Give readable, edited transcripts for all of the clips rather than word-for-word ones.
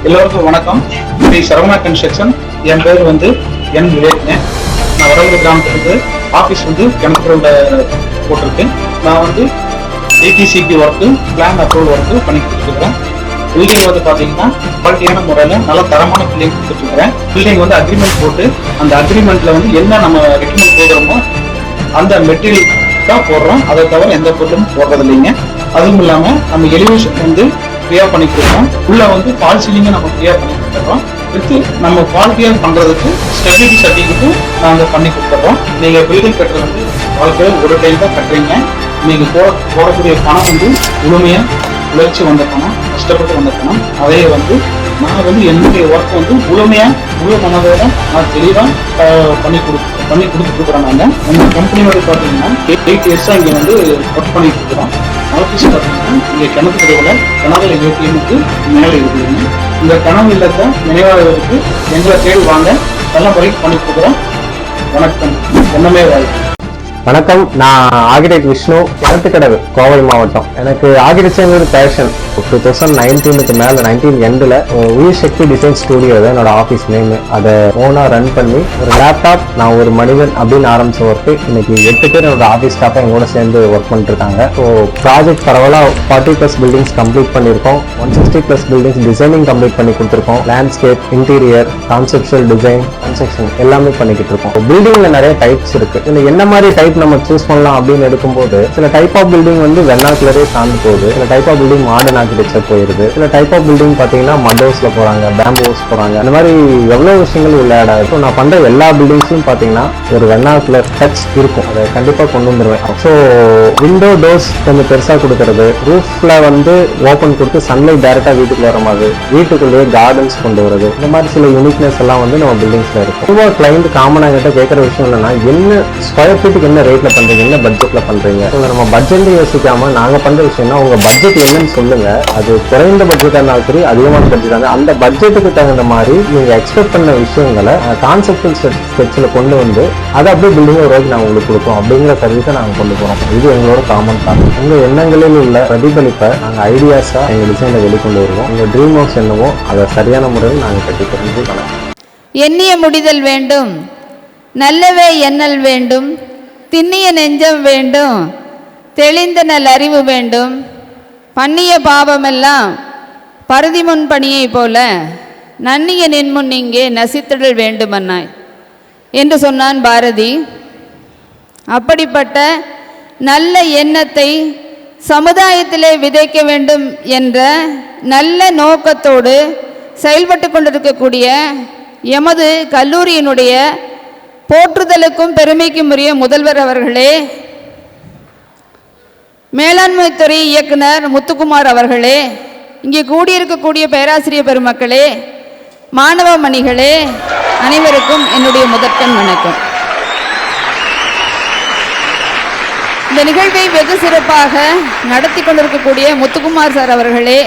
எல்லோருக்கும் வணக்கம். ஸ்ரீ சரவணா கன்ஸ்ட்ரக்ஷன். என் பேர் வந்து என் விவேக்ங்க. நான் வடலூர் கிராமத்துக்கு ஆஃபீஸ் வந்து கிணத்துல போட்டிருக்கேன். நான் வந்து DTCP work, plan approval work பண்ணி கொடுத்துருக்கேன். பில்டிங் வந்து பார்த்தீங்கன்னா குவாலிட்டியான முறையில் நல்ல தரமான பில்டிங் கொடுத்துருக்கிறேன். பில்டிங் வந்து அக்ரிமெண்ட் போட்டு அந்த அக்ரிமெண்ட்ல வந்து என்ன நம்ம ரெக்கமெண்ட் போடுறோமோ அந்த மெட்டீரியல் தான் போடுறோம். அதை தவிர எந்த பொருளும் போடுறது இல்லைங்க. அதுவும் இல்லாமல் நம்ம எலிவேஷன் வந்து ஃப்ரீயா பண்ணி கொடுக்குறோம். உள்ள வந்து ஃபால் சீலிங்கை நம்ம ஃப்ரீயா பண்ணி கொடுத்துறோம். அடுத்து நம்ம குவாலிட்டியா பண்றதுக்கு ஸ்டெபிலிட்டி சர்டிஃபிகேட்டும் நாங்கள் பண்ணி கொடுத்துறோம். நீங்க பில்டிங் கட்டுறது வந்து வாழ்க்கையில ஒரு டைம் தான் கட்டுறீங்க. நீங்க போடக்கூடிய பணம் வந்து முழுமையா உழைச்சி வந்த பணம், கஷ்டப்பட்டு வந்த பணம். அதையே வந்து நான் வந்து என்னுடைய ஒர்க் வந்து முழுமையா முழு மனதோட நான் தெளிவாக பண்ணி கொடுத்துட்டு இருக்கிறோம். நாங்கள் நம்ம கம்பெனி வந்து பார்த்தீங்கன்னா 8 இயர்ஸா இங்கே வந்து ஒர்க் பண்ணிட்டு இருக்கிறோம். ஆஃபீஸ் பார்த்தீங்கன்னா இங்கே கிணத்து கதவுல கனவு ஏடிஎம்முக்கு மேலே இருக்குதுங்க. இந்த கனவு இல்லத்தை நினைவாளர்களுக்கு எங்களை தேடி வாங்க, நல்ல முறைக்கு பண்ணி கொடுக்குறோம். வணக்கம். என்னமே வாழ்க்கை. வணக்கம். நான் ஆர்கிடெக்ட் விஷ்ணு, கிணத்துக்கடவு, கோவை மாவட்டம். எனக்கு ஆர்கிடெக்சர் பேஷன். 2019 மேல 19 எண்டில் உயிர் சக்தி டிசைன் ஸ்டுடியோ தான் என்னோட ஆஃபீஸ் நேம். அதை ஓனா ரன் பண்ணி ஒரு லேப்டாப், நான் ஒரு மனிதன் அப்படின்னு ஆரம்பிச்ச ஒர்க்கு இன்னைக்கு 8 பேர் என்னோட ஆஃபீஸ் ஸ்டாஃபாக எங்களோட சேர்ந்து ஒர்க் பண்ணிட்டு இருக்காங்க. ஸோ ப்ராஜெக்ட் பரவலாக 40+ பில்டிங்ஸ் கம்ப்ளீட் பண்ணியிருக்கோம். 160+ பில்டிங்ஸ் டிசைனிங் கம்ப்ளீட் பண்ணி கொடுத்துருக்கோம். Landscape, interior, conceptual design, construction எல்லாமே பண்ணிக்கிட்டு இருக்கோம். பில்டிங்ல நிறைய டைப்ஸ் இருக்கு. இதுல என்ன மாதிரி டைப் நம்ம சூஸ் பண்ணலாம் அப்படின்னு எடுக்கும்போது சில டைப் ஆஃப் பில்டிங் வந்து வெர்னாகுலரே சார்ந்து போகுது. சில type of building modern architecture போயிருது. சில டைப் ஆஃப் பில்டிங் பாத்தீங்கன்னா மட் ஹவுஸ்ல போறாங்க, பேம்பு ஹவுஸ் போறாங்க. அந்த மாதிரி எவ்வளவு விஷயங்கள் உள்ள ஆட் ஆகும். நான் பண்ற எல்லா பில்டிங்ஸ்லயும் பாத்தீங்கன்னா ஒரு வெர்னாகுலர் டச் இருக்கும். அதை கண்டிப்பா கொண்டு வந்துருவேன். ஸோ விண்டோ டோர்ஸ் கொஞ்சம் பெருசா கொடுக்கறது, ரூஃப்ல வந்து ஓப்பன் கொடுத்து சன்லைட் டைரக்டா வீட்டுக்கு வர மாதிரி, வீட்டுக்குள்ளேயே கார்டன்ஸ் கொண்டு வரது, இந்த மாதிரி சில யூனிக்னஸ் எல்லாம் வந்து நம்ம பில்டிங்ஸ்ல இருக்கும். பொதுவாக கிளைண்ட் காமனா கிட்ட கேட்கற விஷயம் என்னன்னா, என்ன ஸ்கொயர் ஃபீட்டுக்கு என்ன ரேட்ல பண்றீங்க, என்ன பட்ஜெட்ல பண்றீங்க. நம்ம பட்ஜெட் யோசிக்காம நாங்க பண்ற விஷயம்னா உங்க பட்ஜெட் என்னன்னு சொல்லுங்க. அது குறைந்த பட்ஜெட்டா இருந்தாலும் சரி, அதிகமான பட்ஜெட், அந்த பட்ஜெட்டுக்கு தகுந்த மாதிரி நீங்க எக்ஸ்பெக்ட் பண்ண விஷயங்களை கான்செப்ட் ஸ்கெட்ச்ல கொண்டு வந்து அதை அப்படியே பில்டிங் ஒரு நாங்கள் உங்களுக்கு கொடுப்போம். அப்படிங்கிற சர்வீஸை நாங்கள் கொண்டு போறோம். இது எங்களோட காமன் தான். உங்க எண்ணங்களில் உள்ள பிரதிபலிப்பை நாங்கள் ஐடியாஸா எங்க டிசைனை வெளிக்கொண்டு வருவோம். உங்க ட்ரீம் ஹவுஸ் என்னவோ அதை சரியான முறையில் நாங்கள் கட்டிக்கிறோம். எண்ணிய முடிதல் வேண்டும், நல்லவே எண்ணல் வேண்டும், திண்ணிய நெஞ்சம் வேண்டும், தெளிந்த நல் அறிவு வேண்டும், பண்ணிய பாவமெல்லாம் பருதிமுன் பணியை போல நன்னிய நின்முன் இங்கே நசித்திடல் வேண்டுமன்னாய் என்று சொன்னான் பாரதி. அப்படிப்பட்ட நல்ல எண்ணத்தை சமுதாயத்திலே விதைக்க வேண்டும் என்ற நல்ல நோக்கத்தோடு செயல்பட்டு கொண்டிருக்கக்கூடிய எமது கல்லூரியினுடைய போற்றுதலுக்கும் பெருமைக்கும் உரிய முதல்வர் அவர்களே, மேலாண்மை துறை இயக்குனர் முத்துக்குமார் அவர்களே, இங்கே கூடியிருக்கக்கூடிய பேராசிரியர் பெருமக்களே, மாணவ மணிகளே, அனைவருக்கும் என்னுடைய முதற்கண் வணக்கம். இந்த நிகழ்வை வெகு சிறப்பாக நடத்தி கொண்டிருக்கக்கூடிய முத்துக்குமார் சார் அவர்களே,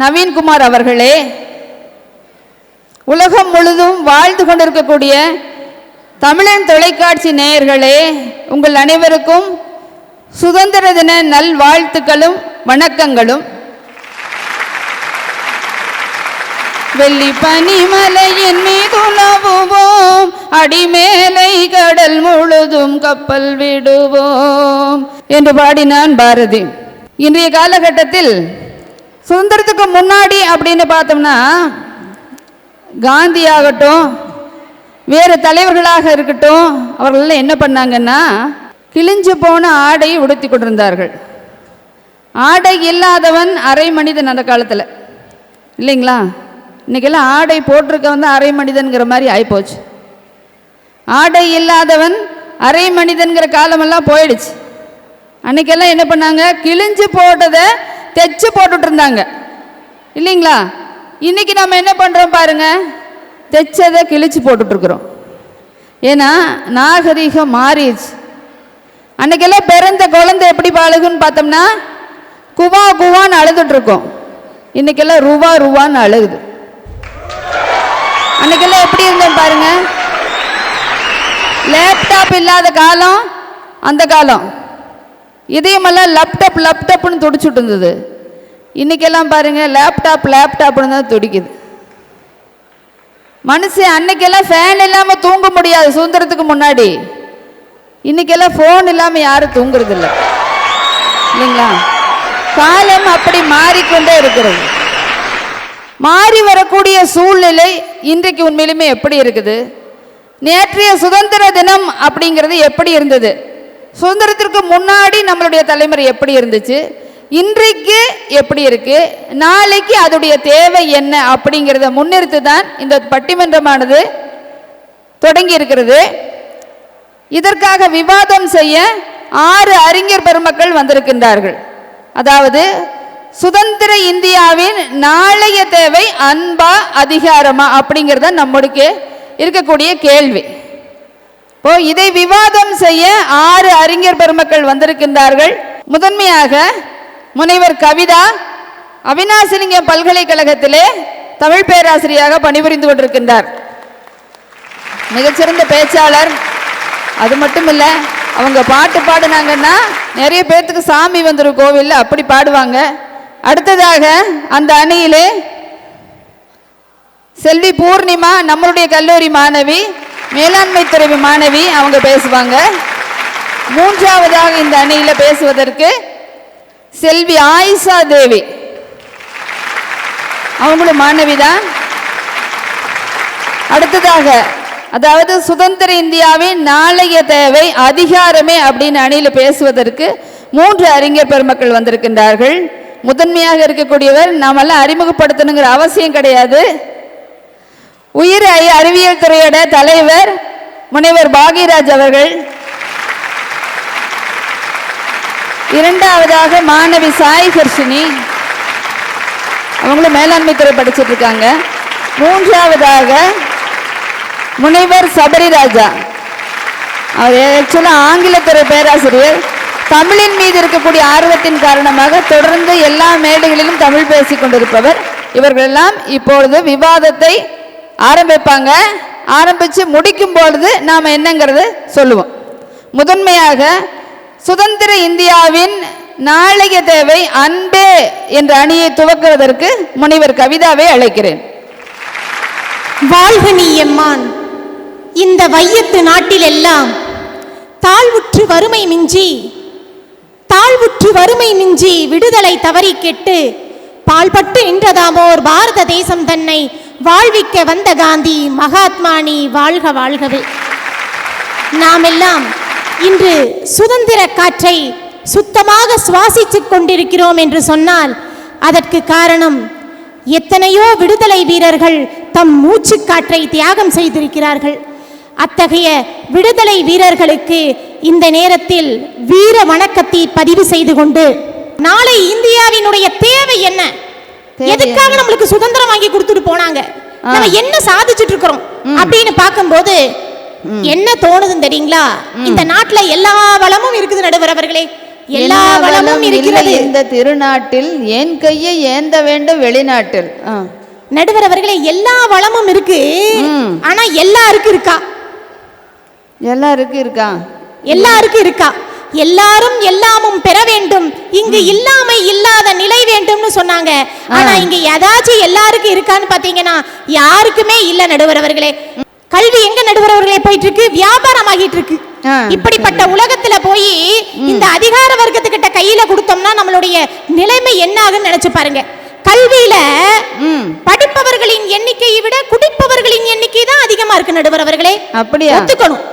நவீன்குமார் அவர்களே, உலகம் முழுதும் வாழ்ந்து கொண்டிருக்கக்கூடிய தமிழன் தொலைக்காட்சி நேயர்களே, உங்கள் அனைவருக்கும் சுதந்திர தின நல் வாழ்த்துக்களும் வணக்கங்களும். வெள்ளி பனிமலையின் மீதுலவுவோம், அடிமேலை கடல் முழுதும் கப்பல் விடுவோம் என்று பாடினான் பாரதி. இன்றைய காலகட்டத்தில் சுதந்திரத்துக்கு முன்னாடி அப்படின்னு பார்த்தோம்னா, காந்தி ஆகட்டும், வேறு தலைவர்களாக இருக்கட்டும், அவர்கள் என்ன பண்ணாங்கன்னா கிழிஞ்சு போன ஆடை உடுத்தி கொண்டிருந்தார்கள். ஆடை இல்லாதவன் அரை மனிதன் அந்த காலத்தில், இல்லைங்களா? இன்றைக்கெல்லாம் ஆடை போட்டிருக்க அரை மனிதன்கிற மாதிரி ஆகிப்போச்சு. ஆடை இல்லாதவன் அரை மனிதன்கிற காலமெல்லாம் போயிடுச்சு. அன்றைக்கெல்லாம் என்ன பண்ணாங்க, கிழிஞ்சு போட்டதை தைச்சு போட்டுட்டு இருந்தாங்க, இல்லைங்களா? இன்றைக்கி நம்ம என்ன பண்ணுறோம் பாருங்க, தைச்சதை கிழிச்சு போட்டுட்ருக்குறோம். ஏன்னா நாகரிகம் மாறிடுச்சு. அன்றைக்கெல்லாம் பிறந்த குழந்தை எப்படி பழகுன்னு பார்த்தோம்னா குவா குவான்னு அழுதுட்ருக்கோம். இன்றைக்கெல்லாம் ரூவா ரூவான்னு அழுகுது. அன்றைக்கெல்லாம் எப்படி இருந்தோம் பாருங்க, லேப்டாப் இல்லாத காலம் அந்த காலம். இதயமெல்லாம் லேப்டாப்னு துடிச்சுட்டு இருந்தது. இன்னைக்கெல்லாம் பாருங்க லேப்டாப்னு தான் துடிக்குது. மனுஷன் அன்னைக்கெல்லாம் ஃபேன் இல்லாமல் தூங்க முடியாது சுதந்திரத்துக்கு முன்னாடி. இன்னைக்கெல்லாம் ஃபோன் இல்லாமல் யாரும் தூங்குறது இல்லை இல்லைங்களா? காலம் அப்படி மாறிக்கொண்டே இருக்கிறது. மாறி வரக்கூடிய சூழ்நிலை இன்றைக்கு உண்மையிலுமே எப்படி இருக்குது? நேற்றைய சுதந்திர தினம் அப்படிங்கிறது எப்படி இருந்தது? சுதந்திரத்திற்கு முன்னாடி நம்மளுடைய தலைமுறை எப்படி இருந்துச்சு, இன்றைக்கு எப்படி இருக்கு, நாளைக்கு அதோடைய தேவை என்ன அப்படிங்கிறத முன்னிறுத்து தான் இந்த பட்டிமன்றமானது தொடங்கி இருக்கிறது. இதற்காக விவாதம் செய்ய 6 அறிஞர் பெருமக்கள் வந்திருக்கின்றார்கள். அதாவது சுதந்திர இந்தியாவின் நாளைய தேவை அன்பா அதிகாரமா அப்படிங்கிறத நம்மளுக்கு இருக்கக்கூடிய கேள்வி. இப்போ இதை விவாதம் செய்ய 6 அறிஞர் பெருமக்கள் வந்திருக்கின்றார்கள். முதன்மையாக முனைவர் கவிதா அவினாசிலிங்கம் பல்கலைக்கழகத்திலே தமிழ் பேராசிரியராக பணிபுரிந்து கொண்டிருக்கின்றார். மிகச்சிறந்த பேச்சாளர். அது மட்டும் இல்லை, அவங்க பாட்டு பாடினாங்கன்னா நிறைய பேர்த்துக்கு சாமி வந்துடும் கோவிலில், அப்படி பாடுவாங்க. அடுத்ததாக அந்த அணியிலே செல்வி பூர்ணிமா நம்மளுடைய கல்லூரி மாணவி, மேலாண்மை துறை மாணவி, அவங்க பேசுவாங்க. மூன்றாவதாக இந்த அணியில் பேசுவதற்கு செல்வி ஆயிஷா தேவி, அவங்களும் மாணவி தான். அடுத்ததாக அதாவது சுதந்திர இந்தியாவின் நாளைய தேவை அதிகாரமே அப்படின்னு அணியில் பேசுவதற்கு 3 அறிஞர் பெருமக்கள் வந்திருக்கின்றார்கள். முதன்மையாக இருக்கக்கூடியவர் நாமெல்லாம் அறிமுகப்படுத்தணுங்கிற அவசியம் கிடையாது. உயிர் அறிவியல் துறையோட தலைவர் முனைவர் பாகியராஜ் அவர்கள். இரண்டாவதாக மாணவி சாய் ஹர்ஷினி, அவங்களும் மேலாண்மை துறை படிச்சுட்டு இருக்காங்க. மூன்றாவதாக முனைவர் சபரிராஜா, அவர் ஆக்சுவலாக ஆங்கிலத்துறை பேராசிரியர். தமிழின் மீது இருக்கக்கூடிய ஆர்வத்தின் காரணமாக தொடர்ந்து எல்லா மேடைகளிலும் தமிழ் பேசி கொண்டிருப்பவர். இவர்களெல்லாம் இப்பொழுது விவாதத்தை ஆரம்பிப்பாங்க. ஆரம்பித்து முடிக்கும் பொழுது நாம் என்னங்கிறது சொல்லுவோம். முதன்மையாக சுதந்திர இந்தியாவின் நாளைய தேவை அன்பே என்ற அணியை துவக்குவதற்கு முனைவர் கவிதாவை அழைக்கிறேன். வாழ்க நீ எம்மான். இந்த வையத்து நாட்டில் எல்லாம் தாழ்வுற்று வறுமை மிஞ்சி விடுதலை தவறி கெட்டு பால்பட்டு நின்றதாமோர் பாரத தேசம் தன்னை வாழ்விக்க வந்த காந்தி மகாத்மானி வாழ்க வாழ்கவே. நாம் எல்லாம் இன்று சுதந்திர காற்றை சுத்தமாக சுவாசித்துக் கொண்டிருக்கிறோம் என்று சொன்னால் அதற்கு காரணம் எத்தனையோ விடுதலை வீரர்கள் தம் மூச்சு காற்றை தியாகம் செய்திருக்கிறார்கள். அத்தகைய விடுதலை வீரர்களுக்கு இந்த நேரத்தில் வீர வணக்கத்தை பதிவு செய்து கொண்டு, நாளை இந்தியாவினுடைய தேவை என்ன, எதுக்காக நம்மளுக்கு சுதந்திரம் வாங்கி கொடுத்துட்டு போனாங்க, நம்ம என்ன சாதிச்சுட்டு இருக்கிறோம் அப்படின்னு பார்க்கும்போது என்ன தோணுதுன்னு தெரியுங்களா? இந்த நாட்டுல எல்லா வளமும் இருக்குது நடுவர் அவர்களே, எல்லா வளமும் இருக்கிறது இந்த திருநாட்டில், ஏன் கையை ஏந்த வேண்டும் வெளிநாட்டில். நடுவர் அவர்களே, எல்லா வளமும் இருக்கு, ஆனா எல்லாருக்கும் இருக்கா? எல்லாருக்கும் இருக்கா? எல்லாருக்கும் இருக்கா? எல்லாரும் எல்லாமும் பெற வேண்டும், இங்கு இல்லாமை இல்லாத நிலை வேண்டும்னு சொன்னாங்க. ஆனா இங்க ஏதாச்சும் எல்லாருக்கும் இருக்கான்னு பாத்தீங்கன்னா யாருக்குமே இல்ல நடுவர் அவர்களே. கல்வி எங்க நடுவர் அவர்களே போயிட்டு இருக்கு? வியாபாரம் ஆகிட்டு இருக்கு. இப்படிப்பட்ட உலகத்துல போய் இந்த அதிகார வர்க்கத்துக்கிட்ட கையில கொடுத்தோம்னா நம்மளுடைய நிலைமை என்ன ஆகுன்னு நினைச்சு பாருங்க. கல்வியில படிப்பவர்களின் எண்ணிக்கையை விட குடிப்பவர்களின் எண்ணிக்கை தான் அதிகமா இருக்கு நடுவர் அவர்களே. அப்படியா? ஒத்துக்கணும்.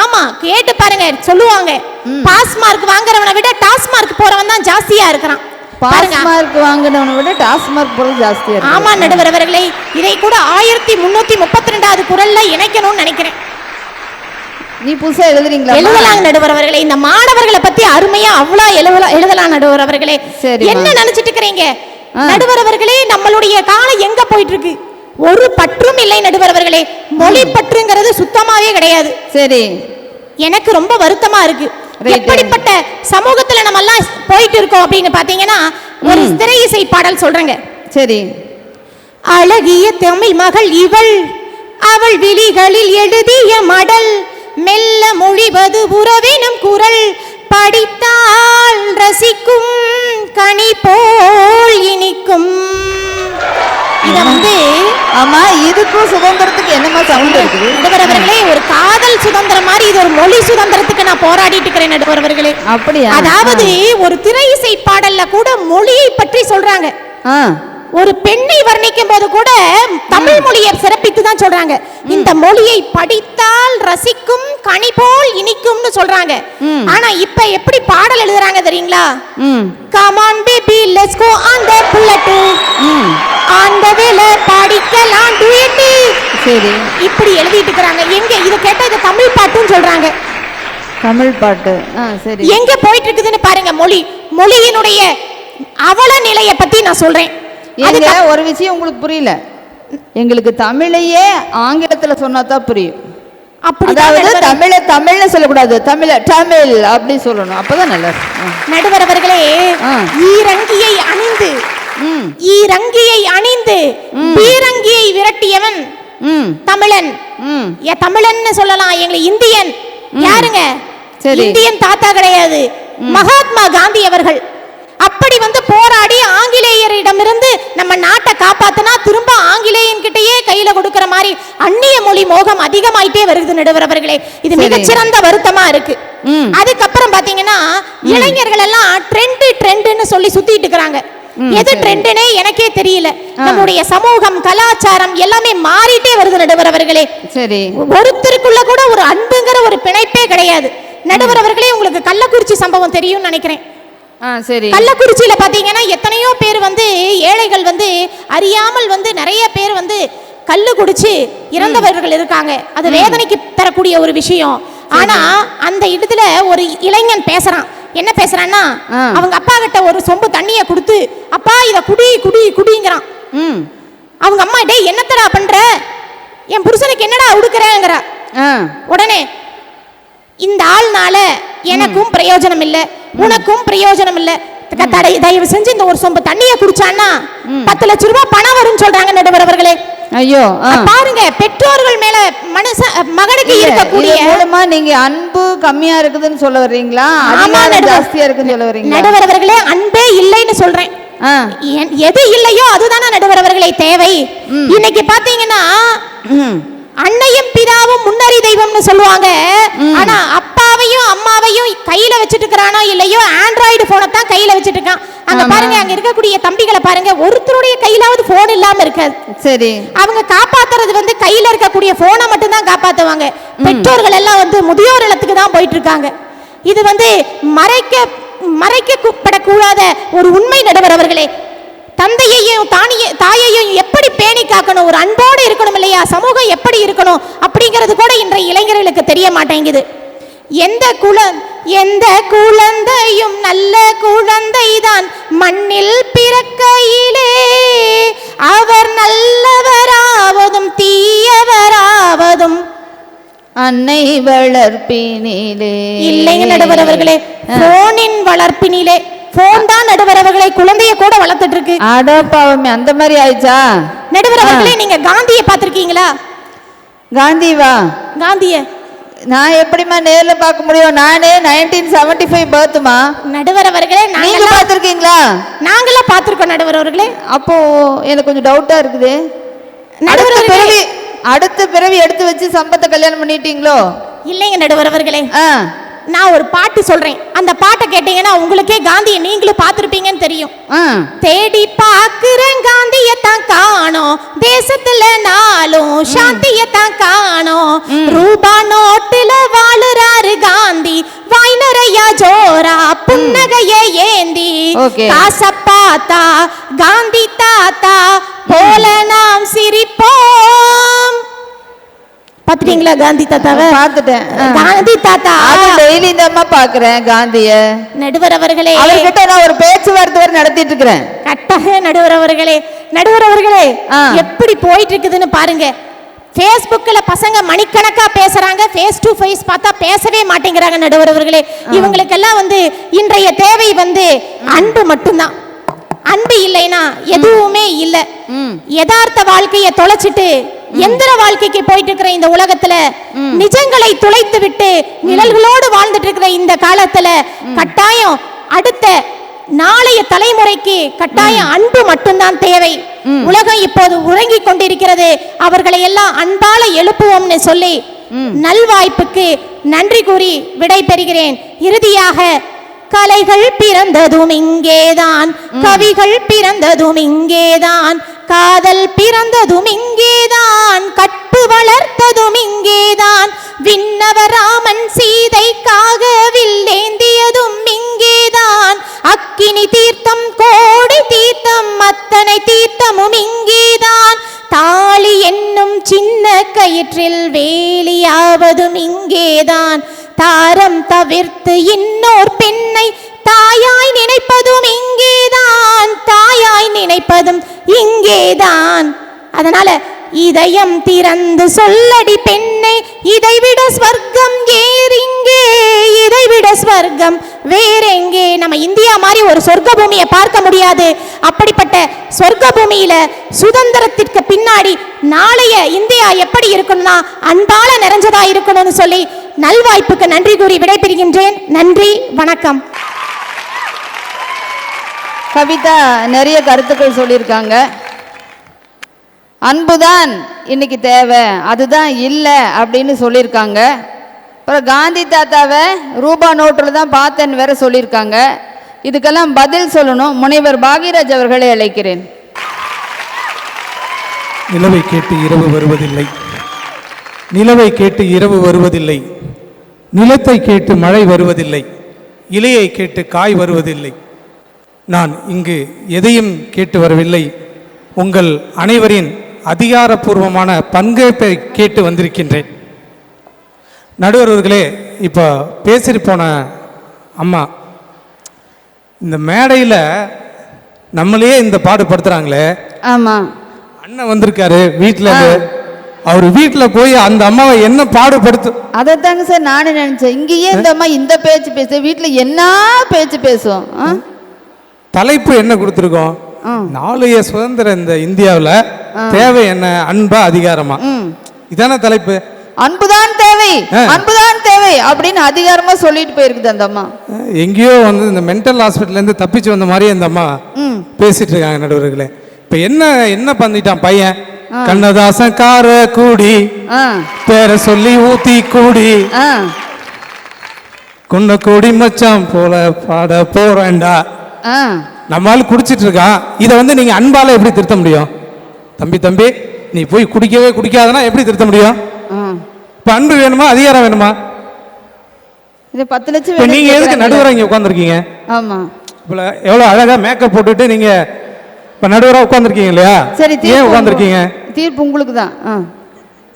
ஆமா, கேட்டு பாருங்க, சொல்லுவாங்க பாஸ் மார்க் வாங்குறவனை விட டாஸ் மார்க் போறவன் தான் ஜாஸ்தியா இருக்கிறான். பாஸ் மார்க் வாங்குறவனை விட டாஸ் மார்க் போறது ஜாஸ்தியா இருக்கு. ஆமா நடுவர் அவர்களே, இதை கூட 1332வது குறள்ல இணைக்கணும்னு நினைக்கிறேன். நீ புதுசா எழுதுறீங்களா? எழுதலாம் நடுவர் அவர்களே. இந்த மாணவர்களை பத்தி அருமையா அவ்வளவு எழுதலாம் நடுவர் அவர்களே. என்ன நினைச்சிட்டு இருக்கிறீங்க நடுவர் அவர்களே? நம்மளுடைய காலம் எங்க போயிட்டு இருக்கு? ஒரு பற்றும் இல்லை நடுவர் அவர்களே. மொழி பற்றுங்கிறது சுத்தமாவே கிடையாது. சரி, எனக்கு ரொம்ப வருத்தமா இருக்கு. எப்படிப்பட்ட சமூகத்துல நம்ம எல்லாம் போயிட்டு இருக்கோம் அப்படின்னு பாத்தீங்கன்னா, ஒரு திரை இசை பாடல் சொல்றேங்க. சரி. அழகிய தமிழ் மகள் இவள், அவள் விழிகளில் எழுதிய மடல், மெல்ல மொழிவது உறவினும் குரல், படித்தால் ரசிக்கும் கனி போல் இனி இனிக்கும். இத வந்து ஆமா, இதுக்கும் சுதந்திரத்துக்கு என்னமா சவுண்ட் இருக்குது? நடுவர் அவர்களே, ஒரு காதல் சுதந்திரம் மாதிரி இது ஒரு மொழி சுதந்திரத்துக்கு நான் போராடிட்டு இருக்கிறேன் நடுவர் அவர்களே. அப்படியா? அதாவது ஒரு திரை இசை பாடல்ல கூட மொழியை பற்றி சொல்றாங்க. ஒரு பெண்ணை வர்ணிக்கும் போது கூட தமிழ் மொழியை சிறப்பித்து தான் சொல்றாங்க. இந்த மொழியை படித்தால் ரசிக்கும், கனி போல் இனிக்கும்னு சொல்றாங்க. ஆனா இப்ப எப்படி பாடல் எழுதுறாங்க தெரியுங்களா? Come on baby, let's go on the bullet. அந்த வேல படிக்கலாம் duet. சரி, இப்படி எழுதிட்டு இருக்காங்க. எங்க இத கேட்டா இது தமிழ் பாட்டுன்னு சொல்றாங்க. தமிழ் பாட்டு. சரி, எங்க போயிட்டு இருக்குதுன்னு பாருங்க. மொழியினுடைய அவல நிலைய பத்தி நான் சொல்றேன். எங்க ஒரு விஷயம் உங்களுக்கு புரியல. எங்களுக்கு தமிழையே ஆங்கிலத்துல சொன்னாதான் புரியும். அதாவது தமிழ்னு சொல்லக்கூடாது, தமிழ் அப்படி சொல்லணும், அப்பதான் நல்லா இருக்கும். நடுவர் அவர்களே, ஈரங்கியை அணிந்து பீரங்கியை விரட்டியவன் தமிழன். தமிழன் சொல்லலாம், எங்களை இந்தியன். யாருங்க? இந்தியன் தாத்தா கிடையாது, மகாத்மா காந்தி அவர்கள். அப்படி வந்து போராடி ஆங்கிலேயரிடமிருந்து நம்ம நாட்டை காப்பாத்தினா திரும்ப ஆங்கிலேயன் கிட்டயே கையில கொடுக்கிற மாதிரி அந்நிய மொழி மோகம் அதிகமாயிட்டே வருது நடுவர் அவர்களே. இது மிகச்சிறந்த வருத்தமா இருக்கு. அதுக்கப்புறம் பாத்தீங்கன்னா இளைஞர்கள் எல்லாம் ட்ரெண்ட்னு சொல்லி சுத்திட்டு இருக்காங்க. எது ட்ரெண்ட்னே எனக்கே தெரியல. நம்முடைய சமூகம், கலாச்சாரம் எல்லாமே மாறிட்டே வருது நடுவர் அவர்களே. சரி, ஒருத்தருக்குள்ள கூட ஒரு அன்புங்கிற ஒரு பிணைப்பே கிடையாது நடுவர் அவர்களே. உங்களுக்கு கள்ளக்குறிச்சி சம்பவம் தெரியும்னு நினைக்கிறேன். சரி, கள்ளக்குறிச்சியில பாத்தீங்கன்னா எத்தனையோ பேர் வந்து ஏழைகள் வந்து அறியாமல் வந்து நிறைய பேர் வந்து கள்ளு குடிச்சு இறந்தவர்கள் இருக்காங்க. அது வேதனைக்கு தரக்கூடிய ஒரு விஷயம். ஆனா அந்த இடத்துல ஒரு இளைஞன் பேசுறான். என்ன பேசுறான்னா, அவங்க அப்பா கிட்ட ஒரு சொம்பு தண்ணிய கொடுத்து, அப்பா இத குடி குடி குடிங்கிறான். அவங்க அம்மா, டேய் என்னத்தடா பண்ற, என் புருஷனுக்கு என்னடா உடுக்குறேங்கிற. உடனே இந்த ஆள்னால எனக்கும் பிரயோஜனம் இல்ல, உனக்கும் பிரயோஜனம் இல்ல, தயவு செஞ்சு இந்த ஒரு சொம்பு தண்ணிய குடிச்சான்னா 10 லட்சம் ரூபாய் பணம் வரும்னு சொல்றாங்க நடுவர் அவர்களே. ஐயோ, பாருங்க, பெற்றோர்கள் மேல மகனுக்கு இருக்கக்கூடிய மூலமா நீங்க அன்பு கம்மியா இருக்குதுன்னு சொல்ல வர்றீங்களா? ஜாஸ்தியா இருக்குன்னு சொல்ல வர்றீங்களா? நடுவர் அவர்களே, அன்பே இல்லைன்னு சொல்றேன். எது இல்லையோ அதுதானே நடுவர் அவர்களே தேவை. இன்னைக்கு பாத்தீங்கன்னா அன்னையும் பிதாவும் முன்னறி தெய்வம்னு சொல்லுவாங்க. ஆனா அப்பாவையும் அம்மாவையும் கையில வச்சிட்டு இருக்கிறானோ இல்லையோ ஆண்ட்ராய்டு போனை தான் கையில வச்சிட்டு இருக்கான். அங்க பாருங்க, அங்க இருக்கக்கூடிய தம்பிகளை பாருங்க, ஒருத்தருடைய கையிலாவது போன் இல்லாம இருக்காது. சரி, அவங்க காப்பாத்துறது வந்து கையில இருக்கக்கூடிய போனை மட்டும் தான் காப்பாத்துவாங்க. பெற்றோர்கள் எல்லாம் வந்து முதியோர் இல்லத்துக்கு தான் போயிட்டு இருக்காங்க. இது வந்து மறைக்கப்படக்கூடாத ஒரு உண்மை நடுவர் அவர்களே. தந்தையையும் தாயையும் எப்படி பேணி காக்கணும், ஒரு அன்போடு இருக்கணும் இல்லையா, சமூகம் எப்படி இருக்கணும் அப்படிங்கிறது கூட இன்றைய இளைஞர்களுக்கு தெரிய மாட்டேங்குது. எந்த குழந்தையும் நல்ல குழந்தைதான் மண்ணில் பிறக்கையிலே, அவர் நல்லவராவதும் தீயவராவதும் அன்னை வளர்ப்பினிலே. இல்லைங்க நடுவர் அவர்களே, போனின் வளர்ப்பினிலே. போன் தான் நடுவர் அவர்களை குழந்தைய கூட வளர்த்துட்டு இருக்கு. அடப்பாவமே, அந்த மாதிரி ஆயிடுச்சா? நடுவர் அவர்களே, நீங்க காந்தியை பார்த்திருக்கீங்களா? காந்திய நான் எப்படிமா நேர்ல பார்க்க முடியும்? நானே 1975 பர்த்மா. நடுவர் அவர்களே, நீங்க பார்த்திருக்கீங்களா? நாங்களாம் பார்த்திருக்கோம் நடுவர் அவர்களே. அப்போ எனக்கு கொஞ்சம் டவுட்டா இருக்குது. அடுத்த பிறவி எடுத்து வச்சு சம்பத்தை கல்யாணம் பண்ணிட்டீங்களோ? இல்லைங்க நடுவர் அவர்களே, நான் ஒரு பாட்டு சொல்றேன். அந்த பாட்டை கேட்டீங்கன்னா உங்களுக்கே காந்தியை நீங்களும் பார்த்திருப்பீங்கன்னு தெரியும். தேடி பாக்குறேன் காந்தியத்தான் காணோம், தேசத்துல நாளும் சாந்தியத்தான் காணோம். ரூபா நோட்டுல வாழுறாரு காந்தி, வாய் நிறைய ஜோரா புன்னகைய ஏந்தி. காச பார்த்தா காந்தி தாத்தா போல நாம் சிரிப்போம். பாத்துட்டீங்களா காந்தி தாத்தாவை? பாத்துட்டேன். காந்தி தாத்தா டெய்லி இந்த அம்மா பாக்குறேன் காந்திய. நடுவர் அவர்களே, அவர்கிட்ட நான் ஒரு பேச்சுவார்த்தை நடத்திட்டு இருக்கிறேன். கட்டாக நடுவர் அவர்களே. நடுவர் அவர்களே, எப்படி போயிட்டு இருக்குதுன்னு பாருங்க. Facebookல பசங்க மணிக்கணக்கா பேசுறாங்க, ஃபேஸ் டு ஃபேஸ் பார்த்தா பேசவே மாட்டேங்கிறாங்க நடுவர் அவர்களே. இவங்களுக்கெல்லாம் வந்து இன்றைய தேவை வந்து அன்பு மட்டும்தான். அன்பு இல்லைனா எதுவுமே இல்ல. யதார்த்த வாழ்க்கையை தொலைச்சிட்டு எந்திர வாழ்க்கைக்கு போயிட்டு இருக்கிற இந்த உலகத்துல நிஜங்களை துளைத்து விட்டு நிழல்களோடு வாழ்ந்துட்டு இருக்கிற இந்த காலத்துல கட்டாயம் அடுத்த நாளைய தலைமுறைக்கு கட்டாயம் அன்பு மட்டும்தான் தேவை. உலகம் இப்போது உறங்கிக் கொண்டிருக்கிறது, அவர்களை எல்லாம் அன்பால எழுப்புவோம்னு சொல்லி நல்வாய்ப்புக்கு நன்றி கூறி விடை பெறுகிறேன். இறுதியாக, கலைகள் பிறந்ததும் இங்கேதான், கவிகள் பிறந்ததும் இங்கேதான், காதல் பிறந்ததும் இங்கேதான், கற்பு வளர்த்ததும் இங்கேதான், விண்ணவராமன் சீதைக்காக வில்லேந்தியதும் இங்கேதான், அக்கினி தீர்த்தம் கோடி தீர்த்தம் அத்தனை தீர்த்தமும் இங்கேதான், தாலி என்னும் சின்ன கயிற்றில் வேலியாவதும் இங்கேதான், தாரம் தவிர்த்து இன்னோர் பெண்ணை தாயாய் நினைப்பதும் இங்கேதான், தாயாய் நினைப்பதும் இங்கேதான். அதனால இதயம் திறந்து சொல்லடி பெண்ணே, இதைவிட ஸ்வர்க்கம் ஏறிங்கே, இதைவிட ஸ்வர்க்கம் வேறெங்கே. நம்ம இந்தியா மாதிரி ஒரு சொர்க்க பூமியை பார்க்க முடியாது. அப்படிப்பட்ட சொர்க்க பூமியில சுதந்திரத்திற்கு பின்னாடி நாளைய இந்தியா எப்படி இருக்கணும்னா அன்பால நிறைஞ்சதா இருக்கணும்னு சொல்லி நல்வாய்ப்புக்கு நன்றி கூறி விடைபெறுகின்றேன். நன்றி, வணக்கம். கவிதா நிறைய கருத்துக்கள் சொல்லியிருக்காங்க. அன்புதான் இன்னைக்கு தேவை, அதுதான் இல்லை அப்படின்னு சொல்லியிருக்காங்க. அப்புறம் காந்தி தாத்தாவை ரூபா நோட்டில் தான் பார்த்தேன்னு வேற சொல்லியிருக்காங்க. இதுக்கெல்லாம் பதில் சொல்லணும். முனைவர் பாகியராஜ் அவர்களை அழைக்கிறேன். நிலவை கேட்டு இரவு வருவதில்லை, நிலவை கேட்டு இரவு வருவதில்லை, நிலத்தை கேட்டு மழை வருவதில்லை, இலையை கேட்டு காய் வருவதில்லை. நான் இங்கு எதையும் கேட்டு வரவில்லை, உங்கள் அனைவரின் அதிகாரப்பூர்வமான பங்கேற்பை கேட்டு வந்திருக்கின்றேன். நடுவர் அவர்களே, இப்போ பேசிட்டு போன அம்மா இந்த மேடையில் நம்மளையே இந்த பாடுபடுத்துகிறாங்களே. ஆமாம், அண்ணன் வந்திருக்காரு வீட்டில், அவர் வீட்டில் போய் அந்த அம்மாவை என்ன பாடுபடுத்து. அதைத்தாங்க சார் நானும் நினைச்சேன். இங்கேயே இந்த அம்மா இந்த பேச்சு பேச, வீட்டில் என்ன பேச்சு பேசும். தலைப்பு என்ன கொடுத்துருக்கோம்? நாளைய சுதந்திரம் இந்த இந்தியாவில் தேவை என்ன, அன்பா அதிகாரமா? இதான தலைப்பு. அன்புதான் தேவை, அன்புதான் தேவை அப்படின்னு அதிகாரமா சொல்லிட்டு போயிருக்குது அந்த அம்மா. எங்கேயோ வந்து இந்த மென்டல் ஹாஸ்பிட்டல்ல இருந்து தப்பிச்சு வந்த மாதிரி அந்த அம்மா பேசிட்டு இருக்காங்க. நடுவர்களே, இப்ப என்ன பண்ணிட்டான் பையன்? கண்ணதாசன் கார கூடி பேர சொல்லி ஊத்தி கூடி குன்ன கூடி மச்சான் போல பாட போறேன்டா. நம்மளால குடிச்சிட்டு இருக்கான். இதை வந்து நீங்க அன்பால எப்படி திருத்த முடியும்? தம்பி நீ போய் குடிக்கவே குடிக்காதனா எப்படி திருத்த முடியும்? இப்ப அன்பு வேணுமா அதிகாரம் வேணுமா? இது 10 லட்சம். நீங்க எதுக்கு நடுவரா இங்க உட்கார்ந்துருக்கீங்க? ஆமா, இப்ப எவ்வளவு அழகா மேக்கப் போட்டுட்டு நீங்க இப்ப நடுவரா உட்கார்ந்துருக்கீங்க இல்லையா? சரி, ஏன் உட்கார்ந்துருக்கீங்க? தீர்ப்பு உங்களுக்கு தான்.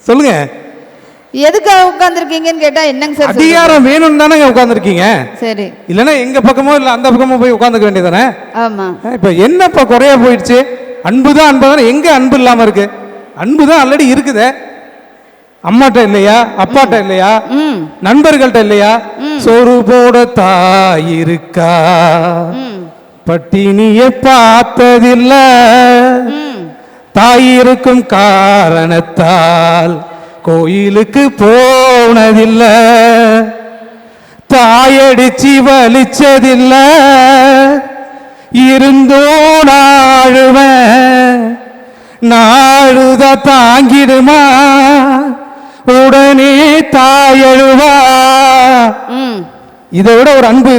சொல்லுங்க, எதுக்கு உட்கார்ந்துருக்கீங்கன்னு கேட்டா என்னங்க சார்? அதிகாரம் வேணும்னு தானே உட்கார்ந்துருக்கீங்க. சரி, இல்லைன்னா எங்க பக்கமோ இல்ல அந்த பக்கமோ போய் உட்கார்ந்துக்க வேண்டியதானே? ஆமா. இப்ப என்னப்பா குறைய போயிடுச்சு? அன்புதான் அன்புதான். எங்க அன்பு இல்லாம இருக்கு? அன்புதான் ஆல்ரெடி இருக்குதே. அம்மாட்ட இல்லையா, அப்பாட்ட இல்லையா, நண்பர்கள்ட்ட இல்லையா? சோறு போட தாய் இருக்கா, பட்டினிய பார்த்ததில்ல, தாய் இருக்கும் காரணத்தால் கோயிலுக்கு போனதில்ல, தாயடிச்சு வலிச்சதில்ல, இருந்தோ நாழுவன் நாழுத தாங்கிடுமா, உடனே தாயழுவா. இதை விட ஒரு அன்பு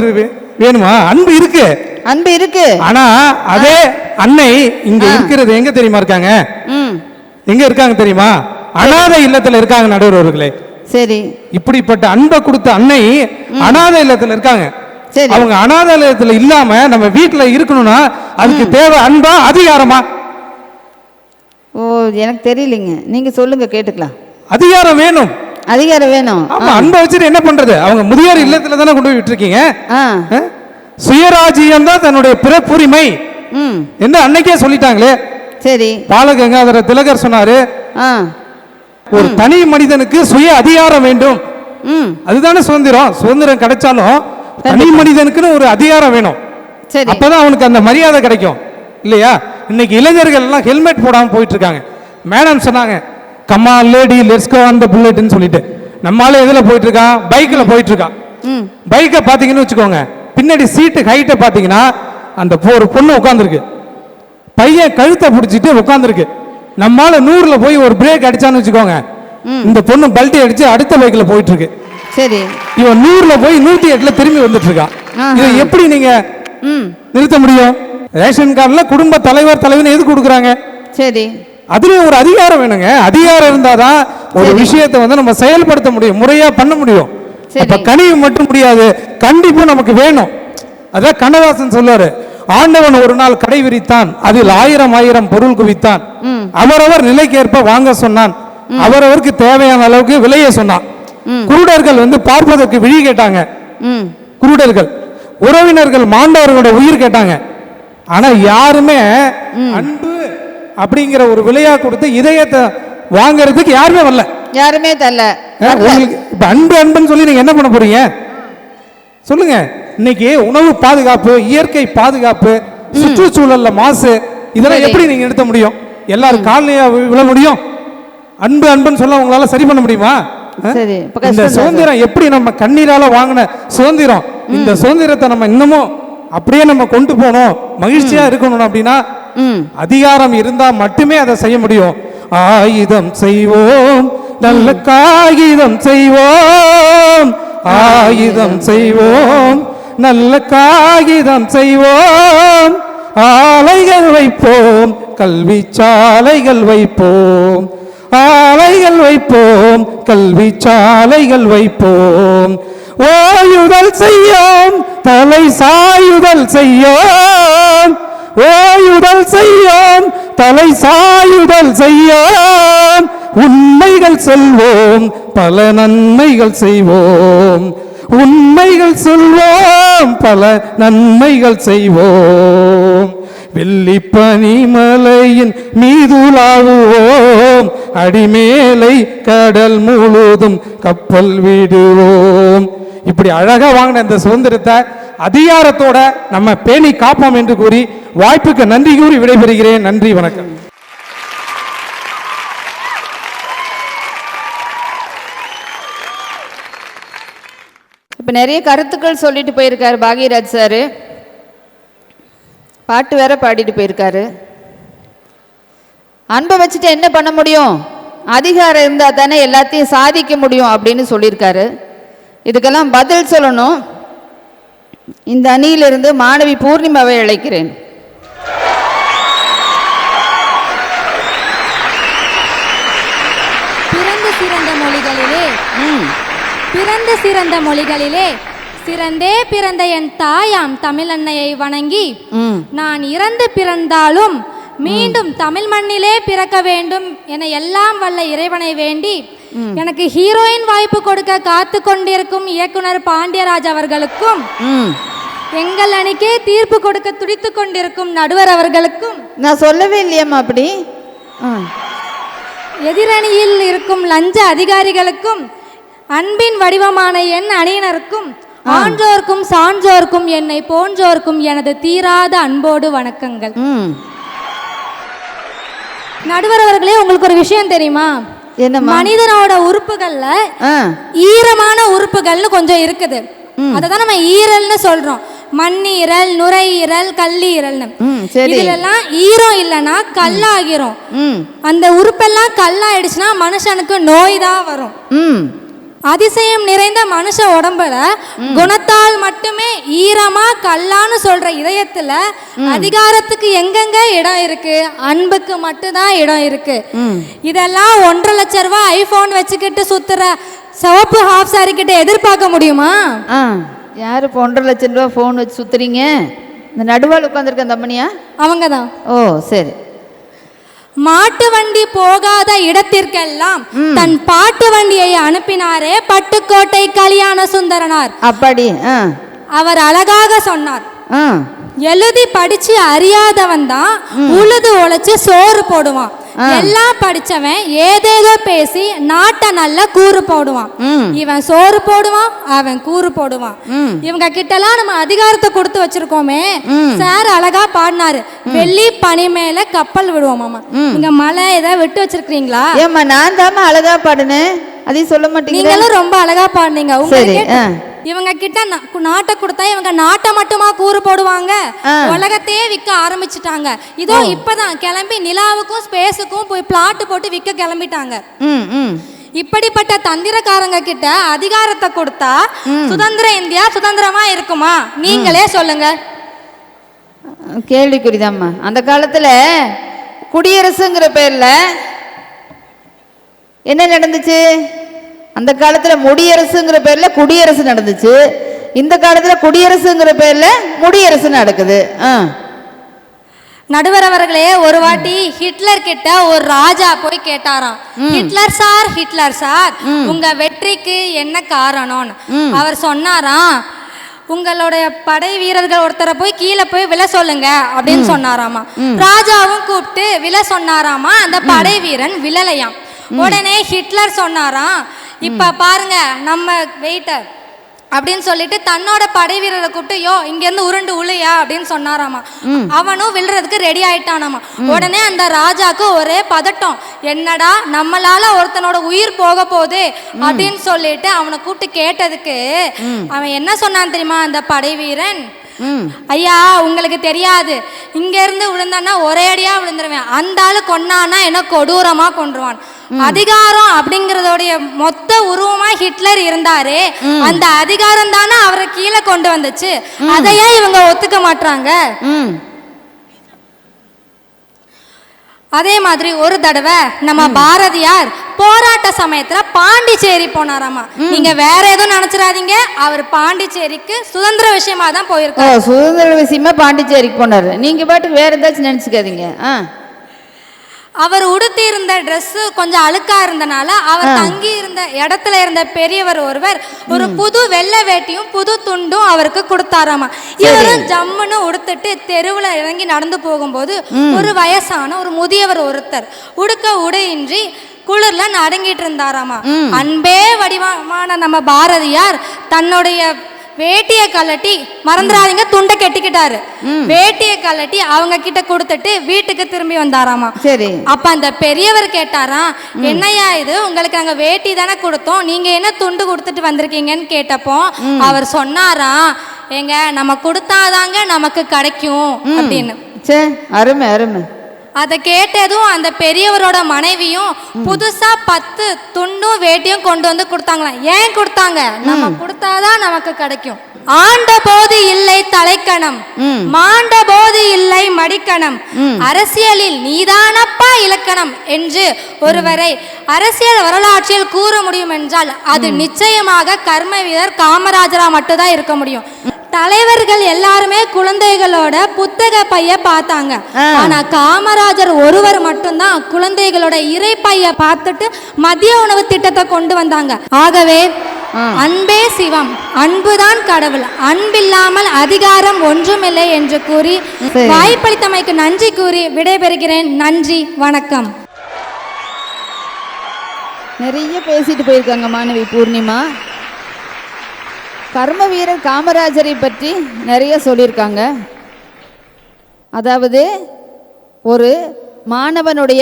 வேணுமா? அன்பு இருக்கு, அன்பு இருக்கு. ஆனா அதே அன்னை இங்க இருக்கிறது எங்க தெரியுமா இருக்காங்க? எங்க இருக்காங்க தெரியுமா? அனாதை இல்லத்துல இருக்காங்க நடுவர்களே. சரி, இப்படிப்பட்ட அன்பை கொடுத்த அன்னை அனாதை இல்லத்துல இருக்காங்க. சரி, அவங்க அனாதை இல்லத்துல இல்லாம நம்ம வீட்டுல இருக்கணும்னா அதுக்கு தேவை அன்பா அதிகாரமா? ஓ, எனக்கு தெரியலங்க, நீங்க சொல்லுங்க கேட்டுக்கலாம். அதிகாரம் வேணும், அதிகாரம் வேணும். ஆமா, அன்பை வச்சுட்டு என்ன பண்றது? அவங்க முதியோர் இல்லத்துல தானே கொண்டு போய் விட்டுருக்கீங்க. சுயராஜ்யம் தான் தன்னுடைய பிறப்புரிமை என்று அன்னைக்கே சொல்லிட்டாங்களே. சரி, பாலகங்காதர திலகர் சொன்னாரு, ஒரு தனி மனிதனுக்கு சுய அதிகாரம் வேண்டும். அதுதானே சுதந்திரம். சுதந்திரம் கிடைச்சாலும் தனி மனிதனுக்குன்னு ஒரு அதிகாரம் வேணும். அப்பதான் அவனுக்கு அந்த மரியாதை கிடைக்கும் இல்லையா? இன்னைக்கு இளைஞர்கள் எல்லாம் ஹெல்மெட் போடாம போயிட்டு இருக்காங்க. மேடம் சொன்னாங்க, come on lady let's go on the புல்லட்னு சொல்லிட்டு. நம்மால எதுல போயிட்டு இருக்கான்? பைக்ல போயிட்டு இருக்கான். பைக்கை பாத்தீங்கன்னு வச்சுக்கோங்க, பின்னாடி சீட்டு ஹைட்டை பாத்தீங்கன்னா அந்த ஒரு பொண்ணு உட்காந்துருக்கு, பையன் கழுத்தை பிடிச்சிட்டு உட்காந்துருக்கு. நம்மால 100ல போய் ஒரு பிரேக் அடிச்சான்னு வச்சுக்கோங்க, இந்த பொண்ணு பல்ட்டி அடிச்சு அடுத்த பைக்ல போயிட்டு இருக்கு. சரி, இவன் 100ல போய் 108ல திரும்பி வந்துட்டு இருக்கான். இதை எப்படி நீங்க நிறுத்த முடியும்? ரேஷன் கார்டுல குடும்ப தலைவர் தலைவன் எது கொடுக்குறாங்க? சரி, அதுலயும் ஒரு அதிகாரம் வேணுங்க. அதிகாரம் இருந்தாதான் ஒரு விஷயத்தை வந்து நம்ம செயல்படுத்த முடியும், முறையா பண்ண முடியும். அப்ப கனிவு மட்டும் முடியாது, கண்டிப்பா நமக்கு வேணும். அதான் கண்ணதாசன் சொல்லுவாரு, ஆண்டவன் ஒரு நாள் கடை விரித்தான், அதில் 1000 பொருள் குவித்தான், அவரவர் நிலைக்கேற்ப வாங்க சொன்னான், அவரவருக்கு தேவையான அளவுக்கு விலையை சொன்னான். குருடர்கள் வந்து பார்ப்பதற்கு விழி கேட்டாங்க, குருடர்கள். உறவினர்கள் மாண்டவர்களோட உயிர் கேட்டாங்க. ஆனா யாருமே அன்பு அப்படிங்கிற ஒரு விலையா கொடுத்து இதயத்தை வாங்கறதுக்கு யாருமே வரல, யாருமே தரல. உங்களுக்கு இப்ப அன்பு அன்புன்னு சொல்லி நீங்க என்ன பண்ண போறீங்க சொல்லுங்க? இன்னைக்கு உணவு பாதுகாப்பு, இயற்கை பாதுகாப்பு, சுற்றுச்சூழல்ல மாசு, இதெல்லாம் எப்படி நீங்க நிறுத்த முடியும்? எல்லாரும் காலையா விழ முடியும்? அன்பு அன்புன்னு சொல்ல உங்களால சரி பண்ண முடியுமா? இந்த சுதந்திரம் எப்படி நம்ம கண்ணீரால வாங்கின சுதந்திரம், இந்த சுதந்திரத்தை நம்ம இன்னமும் அப்படியே நம்ம கொண்டு போனோம், மகிழ்ச்சியா இருக்கணும் அப்படின்னா அதிகாரம் இருந்தா மட்டுமே அதை செய்ய முடியும். ஆயுதம் செய்வோம், நல்ல காகிதம் செய்வோம், ஆயுதம் செய்வோம், நல்ல காகிதம் செய்வோம், ஆலைகள் வைப்போம், கல்வி சாலைகள் வைப்போம், ஆலைகள் வைப்போம், கல்வி சாலைகள் வைப்போம், ஓயுதல் செய்யோம், தலை சாயுதல் செய்யோம், ஓயுதல் செய்யோம், தலை சாயுதல் செய்யோம், உண்மைகள் சொல்வோம், பல நன்மைகள் செய்வோம், உண்மைகள் சொல்வோம், பல நன்மைகள் செய்வோம், வெள்ளி பனிமலையின் மீதுலாவுவோம், அடிமேலை கடல் முழுதும் கப்பல் விடுவோம். இப்படி அழகா வாங்கின இந்த சுதந்திரத்தை அதிகாரத்தோட நம்ம பேணி காப்போம் என்று கூறி வாய்ப்புக்கு நன்றி கூறி விடைபெறுகிறேன். நன்றி, வணக்கம். இப்போ நிறைய கருத்துக்கள் சொல்லிட்டு போயிருக்காரு பாக்யராஜ் சார், பாட்டு வேற பாடிட்டு போயிருக்காரு. அன்பை வச்சுட்டு என்ன பண்ண முடியும்? அதிகாரம் இருந்தால் தானே எல்லாத்தையும் சாதிக்க முடியும் அப்படின்னு சொல்லியிருக்காரு. இதுக்கெல்லாம் பதில் சொல்லணும். இந்த அணியிலிருந்து மாணவி பூர்ணிமாவை அழைக்கிறேன். பிறந்த சிறந்த மொழிகளிலே சிறந்தே பிறந்த என் தாயாம் தமிழ் அன்னையை வணங்கி, நான் இறந்து பிறந்தாலும் மீண்டும் தமிழ் மண்ணிலே பிறக்க வேண்டும் என எல்லாம் வல்ல இறைவனை வேண்டி, எனக்கு ஹீரோயின் வாய்ப்பு கொடுக்க காத்து கொண்டிருக்கும் இயக்குனர் பாண்டியராஜ் அவர்களுக்கும், எங்கள் அணிக்கே தீர்ப்பு கொடுக்க துடித்து கொண்டிருக்கும் நடுவர் அவர்களுக்கும், நான் சொல்லவே இல்லையம்மா அப்படி, எதிரணியில் இருக்கும் லஞ்ச அதிகாரிகளுக்கும், அன்பின் வடிவமான என் அணியினருக்கும், ஆன்றோர்க்கும் சான்றோர்க்கும் என்னை போன்றோர்க்கும் எனது தீராத அன்போடு வணக்கங்கள். நடுவர் அவர்களே, உங்களுக்கு ஒரு விஷயம் தெரியுமா? மனிதனோட உறுப்புகள்ல ஈரமான உறுப்புகள்னு கொஞ்சம் இருக்குது. அததான் நம்ம ஈரல்னு சொல்றோம். மண்ணீரல், நுரையீரல், கல்லீரல்னு. இதுலெல்லாம் ஈரம் இல்லைன்னா கல்லாகிரும். அந்த உறுப்பெல்லாம் கல்லாயிடுச்சுன்னா மனுஷனுக்கு நோய் தான் வரும். அதிசயம் நிறைந்த மனுஷ உடம்புல குணத்தால் மட்டுமே ஈரமா கல்லான்னு சொல்ற இதயத்துல அதிகாரத்துக்கு எங்கெங்க இடம் இருக்கு? அன்புக்கு மட்டும்தான் இடம் இருக்கு. இதெல்லாம் 1.5 லட்சம் ரூபாய் ஐபோன் வச்சுக்கிட்டு சுத்துற சிவப்பு ஹாஃப் சாரி கிட்ட எதிர்பார்க்க முடியுமா? யாரு 1.5 லட்சம் ரூபாய் போன் வச்சு சுத்துறீங்க? இந்த நடுவால் உட்காந்துருக்க தம்பனியா? அவங்கதான். ஓ சரி. மாட்டு வண்டி போகாத இடத்திற்கெல்லாம் தன் பாட்டு வண்டியை அனுப்பினாரே பட்டுக்கோட்டை கல்யாண சுந்தரனார். அப்படி அவர் அழகாக சொன்னார், எழுதி படிச்சு அறியாதவன் தான் உழுது உழைச்சு சோறு போடுவான், எல்லாம் படிச்சவன் ஏதேதோ பேசி நாட்டை நல்ல கூறு போடுவான். இவன் சோறு போடுவான், அவன் கூறு போடுவான். இவங்க கிட்டலாம் நம்ம அதிகாரத்தை கொடுத்து வச்சிருக்கோமே. சார் அழகா பாடினாரு, வெள்ளி பனி மேல கப்பல் விடுவோமாமா. நீங்க மலை ஏதாவது விட்டு வச்சிருக்கீங்களா? ஏமா நான் தாமா அழகா பாடுனேன், அதையும் சொல்ல மாட்டீங்க. நீங்களும் ரொம்ப அழகா பாடுனீங்க. உங்களுக்கு இவங்க கிட்ட நாட்டை கொடுத்தா இவங்க நாட்டை மட்டுமா கூறு போடுவாங்க, உலகத்தையே விற்க ஆரம்பிச்சுட்டாங்க. இதோ இப்பதான் கிளம்பி நிலாவுக்கும் ஸ்பேஸுக்கும் போய் பிளாட் போட்டு விற்க கிளம்பிட்டாங்க. இப்படிப்பட்ட தந்திரக்காரங்க கிட்ட அதிகாரத்தை கொடுத்தா சுதந்திர இந்தியா சுதந்திரமா இருக்குமா? நீங்களே சொல்லுங்க. கேள்விக்குறிதாம்மா. அந்த காலத்துல குடியரசுங்கிற பேர்ல என்ன நடந்துச்சு? அந்த காலத்துல முடியரசுங்கிற பேர்ல குடியரசு நடந்துச்சு. இந்த காலத்துல குடியரசுங்கிற பேர்ல முடியரசு நடக்குது. நடுவர் அவர்களே, ஒரு வாட்டி ஹிட்லர் கிட்ட ஒரு ராஜா போய் கேட்டாராம், ஹிட்லர் சார் உங்க வெற்றிக்கு என்ன காரணம்னு. அவர் சொன்னாராம், உங்களுடைய படை வீரர்கள் ஒருத்தரை போய் கீழே போய் விழ சொல்லுங்க அப்படின்னு சொன்னாராமா. ராஜாவும் கூப்பிட்டு விழ சொன்னாராமா. அந்த படை வீரன் விழலையாம். உடனே ஹிட்லர் சொன்னாராம், இப்ப பாருங்க நம்ம வெயிட்டர் அப்படின்னு சொல்லிட்டு தன்னோட படை வீரரை கூப்பிட்டு, யோ இங்க இருந்து உருண்டு உளையா அப்படின்னு சொன்னாராமா. அவனும் விழுறதுக்கு ரெடி ஆயிட்டானாமா. உடனே அந்த ராஜாக்கு ஒரே பதட்டம், என்னடா நம்மளால ஒருத்தனோட உயிர் போக போகுது அப்படின்னு சொல்லிட்டு அவனை கூப்பிட்டு கேட்டதுக்கு அவன் என்ன சொன்னான் தெரியுமா? அந்த படை வீரன், ஐயா உங்களுக்கு தெரியாது, இங்க இருந்து விழுந்தான்னா ஒரே அடியா விழுந்துருவேன், அந்த ஆளு கொன்னானா என்ன கொடூரமா கொன்றுவான். அதிகாரம் அப்படிங்கறதோடைய மொத்த உருவமா ஹிட்லர் இருந்தாரு. அந்த அதிகாரம் தானே அவரை கீழே கொண்டு வந்துச்சு. அதையா இவங்க ஒத்துக்க மாட்டாங்க. அதே மாதிரி ஒரு தடவை நம்ம பாரதியார் போராட்ட சமயத்துல பாண்டிச்சேரி போனாராமா. நீங்க வேற எதுவும் நினைச்சிடாதீங்க, அவர் பாண்டிச்சேரிக்கு சுதந்திர விஷயமா தான் போயிருக்காரு. சுதந்திர விஷயமா பாண்டிச்சேரிக்கு போனாரு. நீங்க பாட்டுக்கு வேற ஏதாச்சும் நினைச்சுக்காதீங்க. அவர் உடுத்தி இருந்த ட்ரெஸ் கொஞ்சம் அழுக்கா இருந்தனால அவர் தங்கி இருந்த இடத்துல இருந்த பெரியவர் ஒருவர் ஒரு புது வெள்ளை வேட்டியும் புது துண்டும் அவருக்கு கொடுத்தாராமா. இவரும் ஜம்முன்னு உடுத்துட்டு தெருவுல இறங்கி நடந்து போகும்போது ஒரு வயசான ஒரு முதியவர் ஒருத்தர் உடுக்க உடையின்றி குளிர்ல நடுங்கிட்டு இருந்தாராமா. அன்பே வடிவமான நம்ம பாரதியார் தன்னுடைய வேட்டியை கலட்டி, மறந்துடாதீங்க துண்டை கெட்டிக்கிட்டாரு, வேட்டியை கலட்டி அவங்க கிட்ட கொடுத்துட்டு வீட்டுக்கு திரும்பி வந்தாராமா. சரி. அப்ப அந்த பெரியவர் கேட்டாராம், என்னையா இது, உங்களுக்கு நாங்க வேட்டி தானே கொடுத்தோம், நீங்க என்ன துண்டு கொடுத்துட்டு வந்திருக்கீங்கன்னு கேட்டப்போ அவர் சொன்னாராம், ஏங்க நம்ம கொடுத்தாதாங்க நமக்கு கிடைக்கும் அப்படின்னு. அருமை அருமை. அதை கேட்டதும் அந்த பெரியவரோட மனைவியும் புதுசா 10 துண்டும் வேட்டியும் கொண்டு வந்து கொடுத்தாங்களாம். ஏன் கொடுத்தாங்க? நம்ம கொடுத்தாதான் நமக்கு கிடைக்கும். ஆண்ட போது இல்லை தலைக்கணம், மாண்ட போது இல்லை மடிக்கணம், அரசியலில் நீதானப்பா இலக்கணம் என்று ஒருவரை அரசியல் வரலாற்றில் கூற முடியும் என்றால் அது நிச்சயமாக கர்ம வீரர் காமராஜரா மட்டும்தான் இருக்க முடியும். தலைவர்கள் எல்லாருமே குழந்தைகளோட புத்தக பைய பார்த்தாங்க. ஆனா காமராஜர் ஒருவர் மட்டும்தான் குழந்தைகளோட இறை பைய பார்த்துட்டு மதிய உணவு திட்டத்தை கொண்டு வந்தாங்க. ஆகவே அன்பே சிவம், அன்புதான் கடவுள், அன்பில்லாமல் அதிகாரம் ஒன்றுமில்லை என்று கூறி வாய்ப்பளித்தமைக்கு நன்றி கூறி விடைபெறுகிறேன். நன்றி, வணக்கம். நிறைய பேசிட்டு போயிருக்காங்க மாணவி பூர்ணிமா. கர்ம வீரர் காமராஜரை பற்றி நிறைய சொல்லியிருக்காங்க. அதாவது ஒரு மாணவனுடைய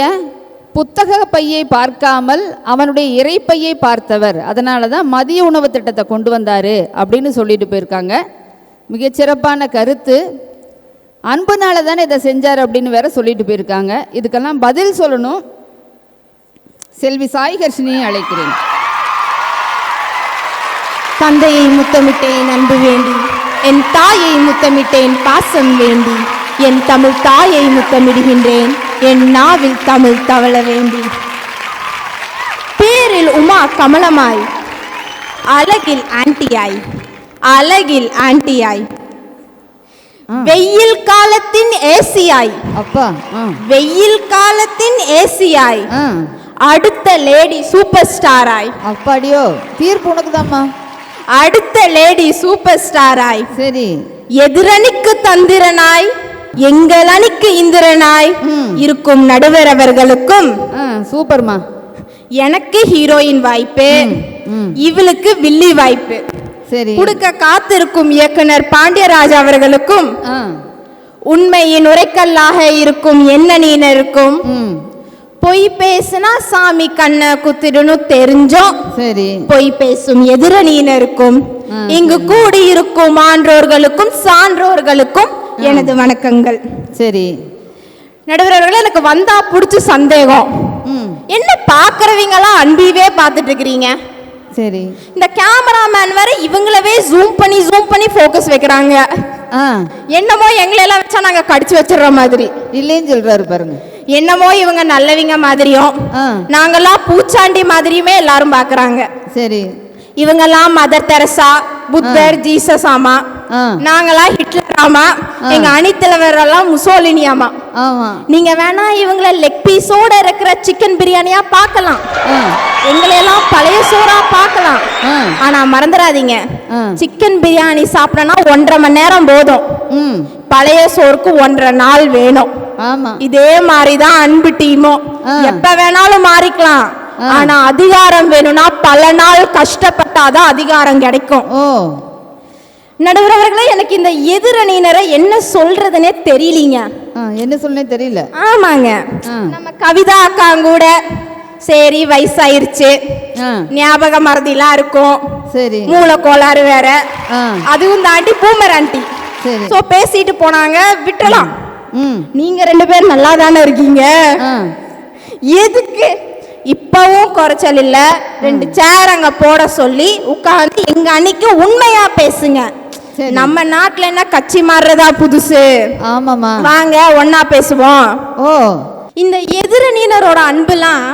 புத்தக பையை பார்க்காமல் அவனுடைய இறைப்பையை பார்த்தவர், அதனால தான் மதிய உணவு திட்டத்தை கொண்டு வந்தார் அப்படின்னு சொல்லிட்டு போயிருக்காங்க. மிகச்சிறப்பான கருத்து. அன்புனால தானே இதை செஞ்சார் அப்படின்னு வேற சொல்லிட்டு போயிருக்காங்க. இதுக்கெல்லாம் பதில் சொல்லணும். செல்வி சாய்ஹர்ஷினியை அழைக்கிறேன். தந்தையை முத்தமிட்டேன் அன்பு வேண்டி, என் தாயை முத்தமிட்டேன் பாசம் வேண்டி, என் தமிழ் தாயை முத்தமிடுகின்றேன் என் நாவில் தமிழ் தவள வேண்டி. பேரில் உமா கமலமாய், அழகில் ஆண்டியாய், அழகில் ஆண்டியாய், வெயில் காலத்தின் ஏசியாய், அப்பா வெயில் காலத்தின் ஏசியாய், அடுத்த லேடி சூப்பர் ஸ்டாராய். அப்பாடியோ, தீர்ப்பு உனக்கு தாம்மா. அடுத்த லேடி சூப்பர் ஸ்டாராய். சரி. எதிரணிக்கு தந்திரனாய், எங்கள் அணிக்கு இந்திரனாய் இருக்கும் நடுவர் அவர்களுக்கும் சூப்பர்மா. எனக்கு ஹீரோயின் வாய்ப்பு, இவளுக்கு வில்லி வாய்ப்பு சரி கொடுக்க காத்திருக்கும் இயக்குனர் பாண்டியராஜ் அவர்களுக்கும், உண்மையின் உரைக்கல்லாக இருக்கும் எண்ணனினருக்கும், பொய் பேசுனா சாமி கண்ண குத்திடணும் தெரிஞ்சோம், சரி, பொய் பேசும் எதிரணியினருக்கும் இங்கு கூடியிருக்கும் ஆன்றோர்களுக்கும் சான்றோர்களுக்கும் எனது வணக்கங்கள். சரி நடுவர்களே, எனக்கு வந்தா புடிச்ச சந்தேகம், என்ன பாக்குறவங்கலாம் அன்பிவே பார்த்துட்டு இருக்கிறீங்க? சரி இந்த கேமராமேன் வேற இவங்களவே ஜூம் பண்ணி ஃபோக்கஸ் வைக்கிறாங்க. என்னமோ எங்களை எல்லாம் வச்சா நாங்க கடிச்சு வச்சிடுற மாதிரி இல்லைன்னு சொல்றாரு பாருங்க. என்னமோ இவங்க நல்லவங்க மாதிரியும் நாங்கெல்லாம் பூச்சாண்டி மாதிரியுமே எல்லாரும் பாக்குறாங்க. சரி இவங்கெல்லாம் மதர் தெரசா, புத்தர், ஜீசஸ் ஆமா, நாங்கெல்லாம் ஹிட்லர் ஆமா, எங்க அணித்தலைவர் எல்லாம் முசோலினி ஆமா. நீங்க வேணா இவங்களை லெக் பீஸோட இருக்கிற சிக்கன் பிரியாணியா பார்க்கலாம், எங்களையெல்லாம் பழைய சோறா பார்க்கலாம். ஆனா மறந்துடாதீங்க, சிக்கன் பிரியாணி சாப்பிடனா 1.5 மணி நேரம் போதும், பழைய சோறுக்கு 1.5 நாள் வேணும். இதே மாதிரிதான் அன்பு டீமும், எப்ப வேணாலும் மாறிக்கலாம். ஆனா அதிகாரம் வேணும்னா பல நாள் கஷ்டப்பட்டாதான் அதிகாரம் கிடைக்கும். நடுவர்களே, எனக்கு இந்த எதிரணியினரை என்ன சொல்றதுன்னே தெரியலீங்க. என்ன சொல்ல தெரியல. ஆமாங்க, நம்ம கவிதா அக்கா கூட சரி வயசாயிருச்சு, ஞாபக மறதிலாம் இருக்கும், சரி மூல கோளாறு வேற, அதுவும் தாண்டி பூமர் ஆண்டி சோ பேசிட்டு போனாங்க, விட்டுலாம். நீங்க 2 பேரும் நல்லா தானே இருக்கீங்க, எதுக்கு இப்பவும் குறைச்சல் இல்ல 2 சேர் அங்க போட சொல்லி உட்கார்ந்து எங்க அன்னைக்கு உண்மையா பேசுங்க. நம்ம நாட்டுல என்ன கட்சி மாறுறதா புதுசு? ஆமாமா, வாங்க ஒன்னா பேசுவோம். இந்த எதிரணியினரோட அன்புலாம்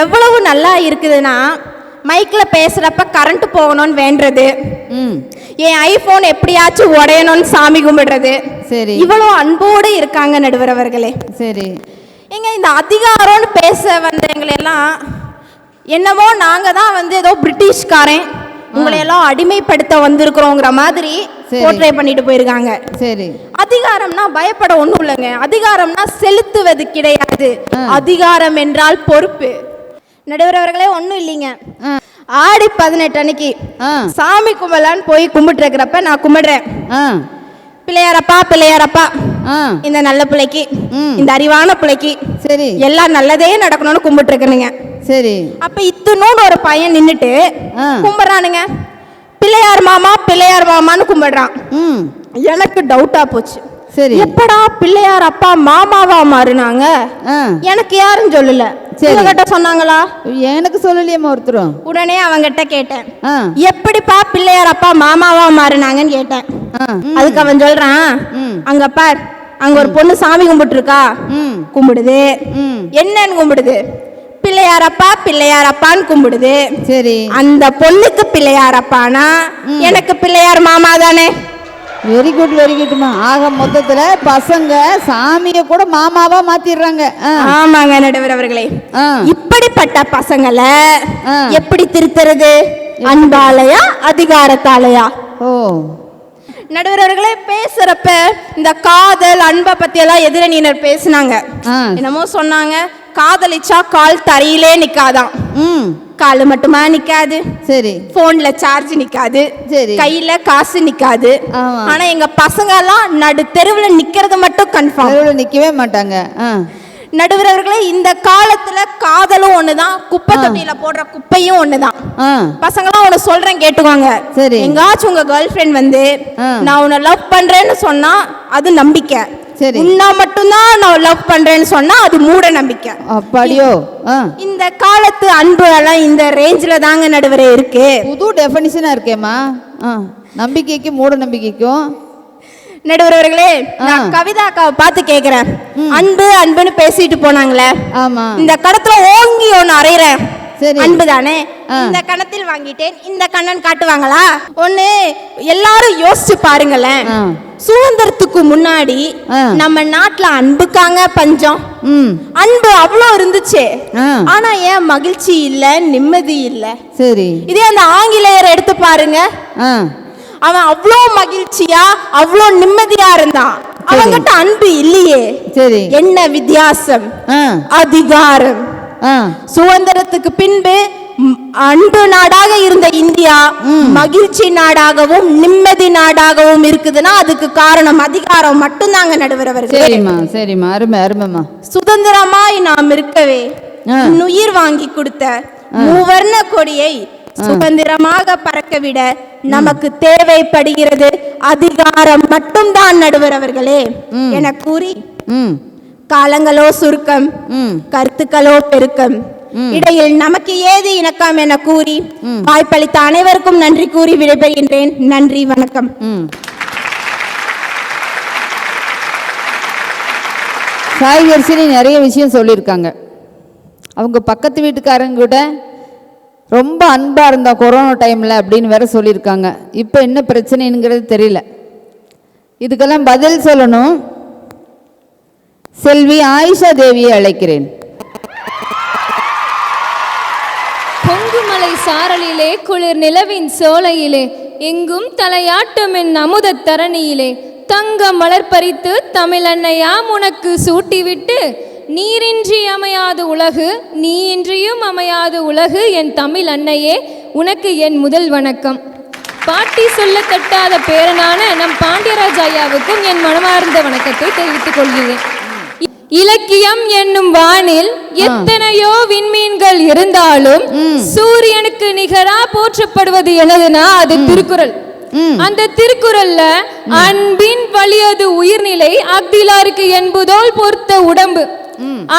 எவ்வளவு நல்லா இருக்குதுன்னா, மைக்ல பேசுறப்ப கரண்ட் போகணும்னு வேண்டது, என் ஐபோன் எப்படியாச்சும் உடையணும்னு சாமி கும்பிடுறது, இவ்வளவு அன்போடு இருக்காங்க நடுவர் அவர்களே. சரி, எங்க இந்த அதிகாரம்னு பேச வந்தவங்களெல்லாம் என்னவோ நாங்க தான் ஏதோ பிரிட்டிஷ்காரன் உங்களை எல்லாம் அடிமைப்படுத்த வந்திருக்கிறோங்கிற மாதிரி போர்ட்ரே பண்ணிட்டு போயிருக்காங்க. சரி, அதிகாரம்னா பயப்பட ஒண்ணும் இல்லைங்க, அதிகாரம்னா செலுத்துவது கிடையாது, அதிகாரம் என்றால் பொறுப்பு. நடுவர் அவர்களே, ஒண்ணும் இல்லைங்க, ஆடி 18 அன்னைக்கு சாமி கும்பலான்னு போய் கும்பிட்டு இருக்கிறப்ப நான் கும்பிடுறேன், பிள்ளையாரப்பா பிள்ளையாரப்பா இந்த நல்ல பிள்ளைக்கு, இந்த அறிவான பிள்ளைக்கு சரி எல்லாம் நல்லதே நடக்கணும்னு கும்பிட்டு இருக்கணுங்க. சரி, அப்ப இத்தனோடு ஒரு பையன் நின்னுட்டு கும்பிடுறானுங்க, பிள்ளையார் மாமா பிள்ளையார் மாமான்னு கும்பிடுறான். எனக்கு டவுட்டா போச்சு, சரி எப்படா பிள்ளையார் அப்பா மாமாவா மாறுனாங்க? எனக்கு யாரும் சொல்லல, கிட்ட சொன்னாங்களா? எனக்கு சொல்லலையேமா ஒருத்தரும். உடனே அவங்கிட்ட கேட்டேன், எப்படிப்பா பிள்ளையார் அப்பா மாமாவா மாறுனாங்கன்னு கேட்டேன். அதுக்கு அவன் சொல்றான், அங்க பார், அங்க ஒரு பொண்ணு சாமி கும்பிட்டு இருக்கா, கும்பிடுது, என்னன்னு கும்பிடுது? பிள்ளையாரப்பா பிள்ளையாரப்பான்னு கும்பிடுது. சரி, அந்த பொண்ணுக்கு பிள்ளையாரப்பானா எனக்கு பிள்ளையார் மாமா தானே? வெரி குட் வெரி குட்மா. ஆக மொத்தத்துல பசங்க சாமிய கூட மாமாவா மாத்திடுறாங்க. ஆமாங்க நடுவர் அவர்களே, இப்படிப்பட்ட பசங்களை எப்படி திருத்துறது? அன்பாலயா அதிகாரத்தாலயா? நடுவர் அவர்களே, பேசுறப்ப இந்த காதல் அன்பை பத்தி எல்லாம் எதிரணியினர் பேசினாங்க. என்னமோ சொன்னாங்க, காதலிச்சா கால் தரையிலே நிக்காதான், காலு மட்டுமா நிக்காது, சரி போன்ல சார்ஜ் நிக்காது, சரி கையில காசு நிக்காது. ஆனா எங்க பசங்க எல்லாம் நடு தெருவுல நிக்கிறது மட்டும் கன்ஃபார்ம், நிக்கவே மாட்டாங்க. நடுவர் அவர்களே, இந்த காலத்துல காதலும் ஒண்ணுதான், குப்பை தொட்டியில போடுற குப்பையும் ஒண்ணுதான். பசங்களாம் உன்னை சொல்றேன் கேட்டுவாங்க, சரி எங்காச்சும் உங்க கேர்ள் ஃப்ரெண்ட் நான் உன்னை லவ் பண்றேன்னு சொன்னா அது நம்பிக்கை, சரி உன்னை மட்டும்தான் நான் லவ் பண்றேன்னு சொன்னா அது மூட நம்பிக்கை. அப்படியோ? இந்த காலத்து அன்பு எல்லாம் இந்த ரேஞ்சில தாங்க நடுவரே இருக்கு. புது டெஃபினிஷனா இருக்கேம்மா, நம்பிக்கைக்கு மூட நம்பிக்கைக்கும். நடுவர் அவர்களே, நான் கவிதா அக்காவை பார்த்து கேக்குறேன், அன்பு அன்புன்னு பேசிட்டு போனாங்களே, ஆமா இந்த கடத்துல ஓங்கி ஒன்னு அறையிறேன், அன்பு தானே? இந்த கணத்தில் வாங்கிட்டேன், இந்த கண்ணன் காட்டுவாங்களா? ஒண்ணு எல்லாரும் யோசிச்சு பாருங்களேன், சுதந்திரத்துக்கு முன்னாடி நம்ம நாட்டுல அன்புக்காங்க பஞ்சம், அன்பு அவ்வளோ இருந்துச்சு, ஆனா ஏன் மகிழ்ச்சி இல்ல, நிம்மதி இல்ல? சரி, இதே அந்த ஆங்கிலேயர் எடுத்து பாருங்க, அவன் அவ்வளோ மகிழ்ச்சியா அவ்வளோ நிம்மதியா இருந்தான், அவன்கிட்ட அன்பு இல்லையே. சரி, என்ன வித்தியாசம்? அதிகாரம். சுதந்திரத்துக்கு பின்பு அன்பு நாடாக இருந்த இந்தியா மகிழ்ச்சி நாடாகவும் நிம்மதி நாடாகவும் இருக்குதுன்னா அதுக்கு காரணம் அதிகாரம் மட்டும்தாங்க நடுவர் அவர்கள். சரிம்மா சரிம்மா, அருமை அருமைமா. சுதந்திரமாய் நாம் இருக்கவே உயிர் வாங்கி கொடுத்த மூவர்ண கொடியை சுதந்திரமாக பறக்கவிட நமக்கு தேவைப்படுகிறது அதிகாரம் மட்டும்தான் நடுவர் அவர்களே என கூறி, காலங்களோ சுருக்கம், கருத்துக்களோ பெருக்கம், இடையில் நமக்கு ஏது இணக்கம் என கூறி வாய்ப்பளித்த அனைவருக்கும் நன்றி கூறி விடைபெறுகின்றேன். நன்றி, வணக்கம். சாய்கரிசினி நிறைய விஷயம் சொல்லியிருக்காங்க. அவங்க பக்கத்து வீட்டுக்காரங்க கூட ரொம்ப அன்பாக இருந்தா கொரோனா டைமில் அப்படின்னு வேற சொல்லியிருக்காங்க. இப்போ என்ன பிரச்சனைங்கிறது தெரியல. இதுக்கெல்லாம் பதில் சொல்லணும். செல்வி ஆயிஷா தேவியை அழைக்கிறேன். பொங்குமலை சாரலிலே குளிர் நிலவின் சோலையிலே எங்கும் தலையாட்டும் என் அமுத தரணியிலே தங்க மலர் பறித்து தமிழன்னையாம் உனக்கு சூட்டிவிட்டு நீரின்றி அமையாது உலகு நீ இன்றியும் அமையாது உலகு என் தமிழ் அன்னையே உனக்கு என் முதல் வணக்கம். பாட்டி சொல்ல தட்டாத பேரனான நம் பாண்டியராஜ் ஐயாவுக்கும் என் மனமார்ந்த வணக்கத்தை தெரிவித்துக் கொள்கிறேன். இலக்கியம் என்னும் வானில் எத்தனையோ விண்மீன்கள் இருந்தாலும் சூரியனுக்கு நிகரா போற்றப்படுவது என்னதுன்னா அது திருக்குறள். அந்த திருக்குறள்ல அன்பின் வலியது உயிர்நிலை அக்திலாருக்கு என்பதோல் பொறுத்த உடம்பு,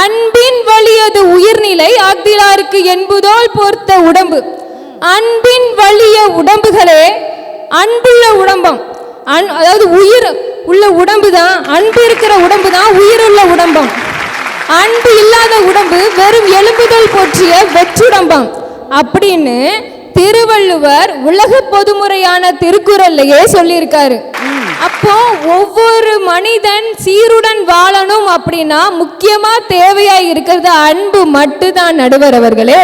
அன்பின் வலியது உயிர்நிலை அக்திலாருக்கு என்பதோல் பொறுத்த உடம்பு, அன்பின் வலிய உடம்புகளே அன்புள்ள உடம்பம், அதாவது உயிர் உள்ள உடம்பு தான், அன்பு இருக்கிற உடம்பு தான் உயிருள்ள உடம்பம். அன்பு இல்லாத உடம்பு வெறும் எலும்புகள் போற்றிய வெற்றுடம்பம் அப்படின்னு திருவள்ளுவர் உலக பொதுமுறையான திருக்குறள்லயே சொல்லியிருக்காரு. அப்போ ஒவ்வொரு மனிதன் சீருடன் வாழணும் அப்படின்னா முக்கியமா தேவையா இருக்கிறது அன்பு மட்டும்தான் நடுவர் அவர்களே.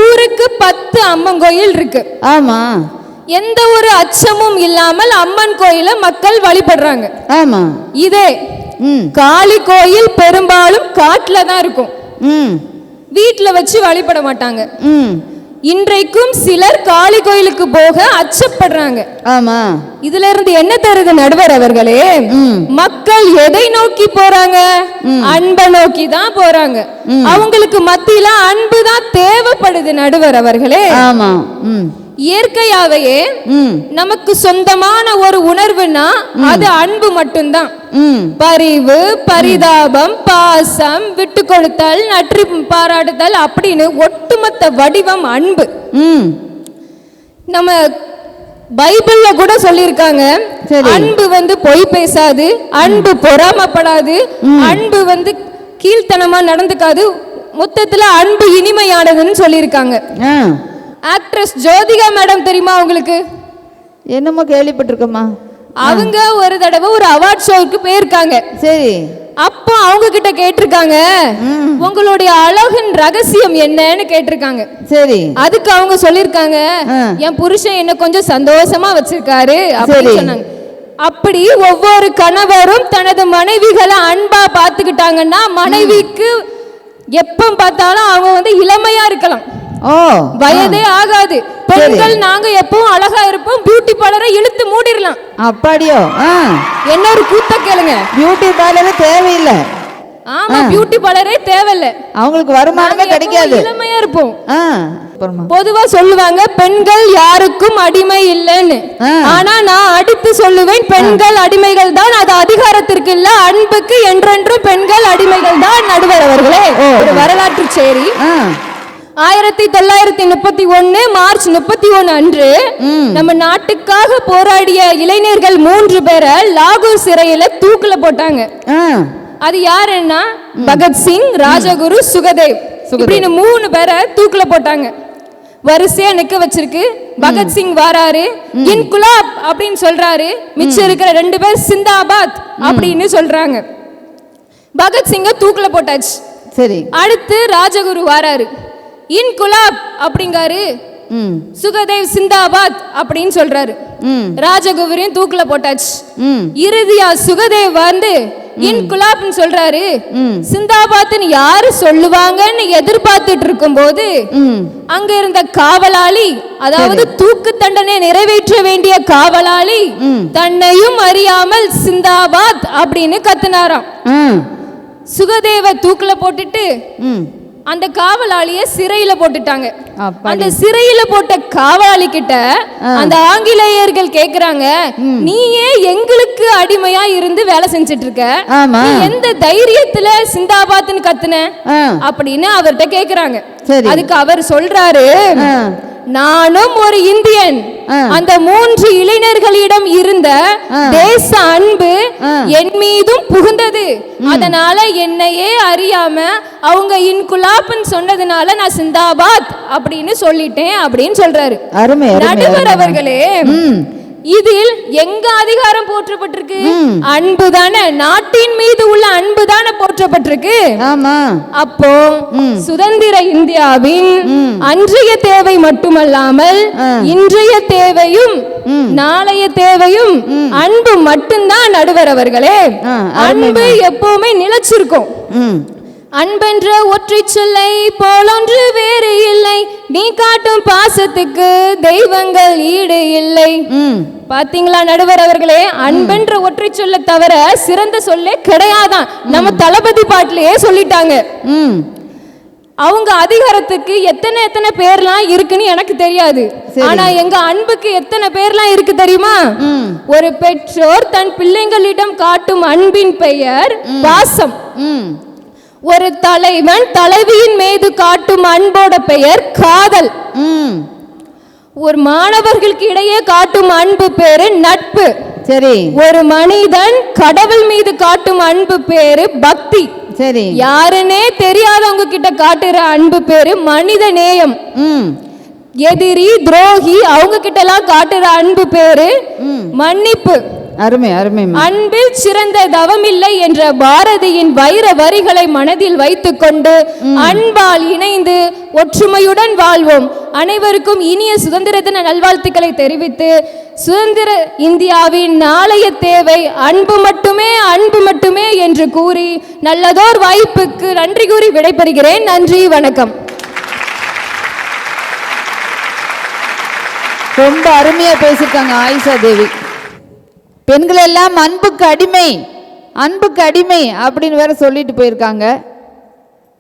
ஊருக்கு 10 அம்மன் கோயில் இருக்கு. ஆமா, எந்த ஒரு அச்சமும் இல்லாமல் அம்மன் கோயில மக்கள் வழிபடுறாங்க. ஆமா, இதே காளி கோயில் பெரும்பாலும் காட்டுல தான் இருக்கும், வீட்டுல வச்சு வழிபட மாட்டாங்க. இன்றைக்கும் சிலர் காளி கோயிலுக்கு போக அச்சப்படுறாங்க. ஆமா, இதுல இருந்து என்ன தருது நடுவர் அவர்களே? மக்கள் எதை நோக்கி போறாங்க? அன்பை நோக்கி தான் போறாங்க. அவங்களுக்கு மத்தியில அன்பு தான் தேவைப்படுது நடுவர் அவர்களே. ஆமா, இயற்கையாவையே நமக்கு சொந்தமான ஒரு உணர்வுனா அது அன்பு மட்டும்தான். பரிவு, பரிதாபம், பாசம், விட்டு கொடுத்தல், நன்றி பாராட்டுதல் அப்படின்னு ஒட்டுமொத்த வடிவம் அன்பு. நம்ம பைபிள்ல கூட சொல்லியிருக்காங்க, அன்பு வந்து பொய் பேசாது, அன்பு பொறாமப்படாது, அன்பு வந்து கீழ்த்தனமா நடந்துக்காது, மொத்தத்துல அன்பு இனிமையானதுன்னு சொல்லியிருக்காங்க. ஆக்ட்ரஸ் ஜோதிகா மேடம் தெரியுமா உங்களுக்கு? என்னமோ கேள்விப்பட்டிருக்கோமா. அவங்க ஒரு தடவை ஒரு அவார்ட் ஷோவுக்கு போயிருக்காங்க. சரி, அப்போ அவங்க கிட்ட கேட்டிருக்காங்க, உங்களுடைய அழகின் ரகசியம் என்னன்னு கேட்டிருக்காங்க. சரி, அதுக்கு அவங்க சொல்லிருக்காங்க, என் புருஷன் என்ன கொஞ்சம் சந்தோஷமா வச்சிருக்காரு அப்படின்னு சொன்னாங்க. அப்படி ஒவ்வொரு கணவரும் தனது மனைவிகளை அன்பா பாத்துக்கிட்டாங்கன்னா மனைவிக்கு எப்ப பார்த்தாலும் அவங்க வந்து இளமையா இருக்கலாம், வயதே ஆகாது. பெண்கள் நாங்க எப்பவும் அழகா இருப்போம், பியூட்டி பார்லரை இழுத்து மூடிடலாம். அப்படியோ? என்ன ஒரு கூத்த கேளுங்க, பியூட்டி பார்லரே தேவையில்லை. ஆமா, பியூட்டி பார்லரே தேவையில்லை, அவங்களுக்கு வருமானமே கிடைக்காது, இளமையா இருப்போம். பொதுவா சொல்லுவாங்க பெண்கள் யாருக்கும் அடிமை இல்லைன்னு. ஆனா நான் அடித்து சொல்லுவேன், பெண்கள் அடிமைகள் தான், அது அதிகாரத்திற்கு இல்ல, அன்புக்கு என்றென்றும் பெண்கள் அடிமைகள் தான் நடுவர் அவர்களே. ஒரு வரலாற்று சேரி. 1931 மார்ச் 31 அன்று நம்ம நாட்டுக்காக போராடிய இளைஞர்கள் 3 பேரை லாகூர் சிறையில தூக்குல போட்டாங்க. அது யாருன்னா பகத்சிங், ராஜகுரு, சுகதேவ் இப்படின்னு 3 பேரை தூக்குல போட்டாங்க. வரிசையா நிக்க வச்சிருக்கு. பகத்சிங் வாராரு, இன்குலாப் அப்படின்னு சொல்றாரு, மிச்சம் இருக்கிற 2 பேர் சிந்தாபாத் அப்படின்னு சொல்றாங்க. பகத்சிங்க தூக்குல போட்டாச்சு. சரி, அடுத்து ராஜகுரு வாராரு, இன்குலாப் அப்படிங்காரு, சுகதேவ் சிந்தாபாத் அப்படின்னு சொல்றாரு. ராஜகுருவையும் தூக்குல போட்டாச்சு. இறுதியா சுகதேவ் வந்து இன்குலாப்னு சொல்றாரு. சிந்தாபாத்னு யாரு சொல்லுவாங்கன்னு எதிர்பார்த்துட்டு இருக்கும் போது அங்க இருந்த காவலாளி, அதாவது தூக்கு தண்டனை நிறைவேற்ற வேண்டிய காவலாளி தன்னையும் அறியாமல் சிந்தாபாத் அப்படின்னு கத்துனாராம். சுகதேவ தூக்குல போட்டுட்டு அந்த காவலாளிய சிறையில போட்டுட்டாங்க. அப்பாடி. அந்த சிறையில போட்ட காவலாளி கிட்ட அந்த ஆங்கிலேயர்கள் கேக்குறாங்க, நீ ஏன் எங்களுக்கு அடிமையா இருந்து வேலை செஞ்சுட்டு இருக்க? ஆமா. நீ எந்த தைரியத்துல சிந்தாபாத்னு கத்துன அப்படின்னு அவர்கிட்ட கேக்குறாங்க. சரி. அதுக்கு அவர் சொல்றாரு, நானும் ஒரு இந்தியன். அந்த 3 இளைஞர்களிடம் இருந்த தேச அன்பு என் மீதும் புகுந்தது. அதனால என்னையே அறியாம அவங்க இன்குலாப்னு சொன்னதுனால நான் சிந்தாபாத் அப்படின்னு சொல்லிட்டேன் அப்படின்னு சொல்றாரு. நடுவர் அவர்களே, இதில் எங்க அதிகாரம் போற்றப்பட்டிருக்கு? அன்பு தானே, நாட்டின் மீது உள்ள அன்பு தானே போற்றப்பட்டிருக்கு. ஆமா. அப்போ சுதந்திர இந்தியாவின் அன்றைய தேவை மட்டுமல்லாமல் இன்றைய தேவையும் நாளைய தேவையும் அன்பு மட்டும்தான். நடுவர் அவர்களே, அன்பு எப்பவுமே நிலைச்சிருக்கும். அன்பென்ற ஒற்றை சொல்லை போலொன்று வேறு இல்லை, நீ காட்டும் பாசத்துக்கு தெய்வங்கள் ஈடு இல்லை. பாத்தீங்களா நடுவர் அவர்களே, அன்பென்ற ஒற்றை சொல்ல தவிர சிறந்த சொல்லே கிடையாதான். நம்ம தளபதி பாட்டிலேயே சொல்லிட்டாங்க. அவங்க அதிகாரத்துக்கு எத்தனை எத்தனை பேர்லாம் இருக்குன்னு எனக்கு தெரியாது. ஆனா எங்க அன்புக்கு எத்தனை பேர்லாம் இருக்கு தெரியுமா? ஒரு பெற்றோர் தன் பிள்ளைங்களிடம் காட்டும் அன்பின் பெயர் பாசம். ஒரு தலைவன் தலைவியின் மீது காட்டும் அன்போட பெயர் காதல். ஒரு மாணவர்களுக்கு இடையே காட்டும் அன்பு பேரு நட்பு. சரி. ஒரு மனிதன் கடவுள் மீது காட்டும் அன்பு பேரு பக்தி. சரி. யாருன்னே தெரியாதவங்க கிட்ட காட்டுற அன்பு பேரு மனித நேயம். எதிரி துரோகி அவங்க கிட்ட எல்லாம் காட்டுற அன்பு பேரு மன்னிப்பு. அருமை அருமை. அன்பில் சிறந்த தவமில்லை என்ற பாரதியின் வைர வரிகளை மனதில் வைத்துக் கொண்டு அன்பால் இணைந்து ஒற்றுமையுடன் வாழ்வோம். அனைவருக்கும் இனிய சுதந்திர தின நல்வாழ்த்துக்களை தெரிவித்து, சுதந்திர இந்தியாவின் நாளைய தேவை அன்பு மட்டுமே, அன்பு மட்டுமே என்று கூறி நல்லதோர் வாய்ப்புக்கு நன்றி கூறி விடைபெறுகிறேன். நன்றி, வணக்கம். ரொம்ப அருமையா பேசியிருக்காங்க ஆயிஷா தேவி. பெண்கள் எல்லாம் அன்புக்கு அடிமை, அன்புக்கு அடிமை அப்படின்னு வேற சொல்லிட்டு போயிருக்காங்க.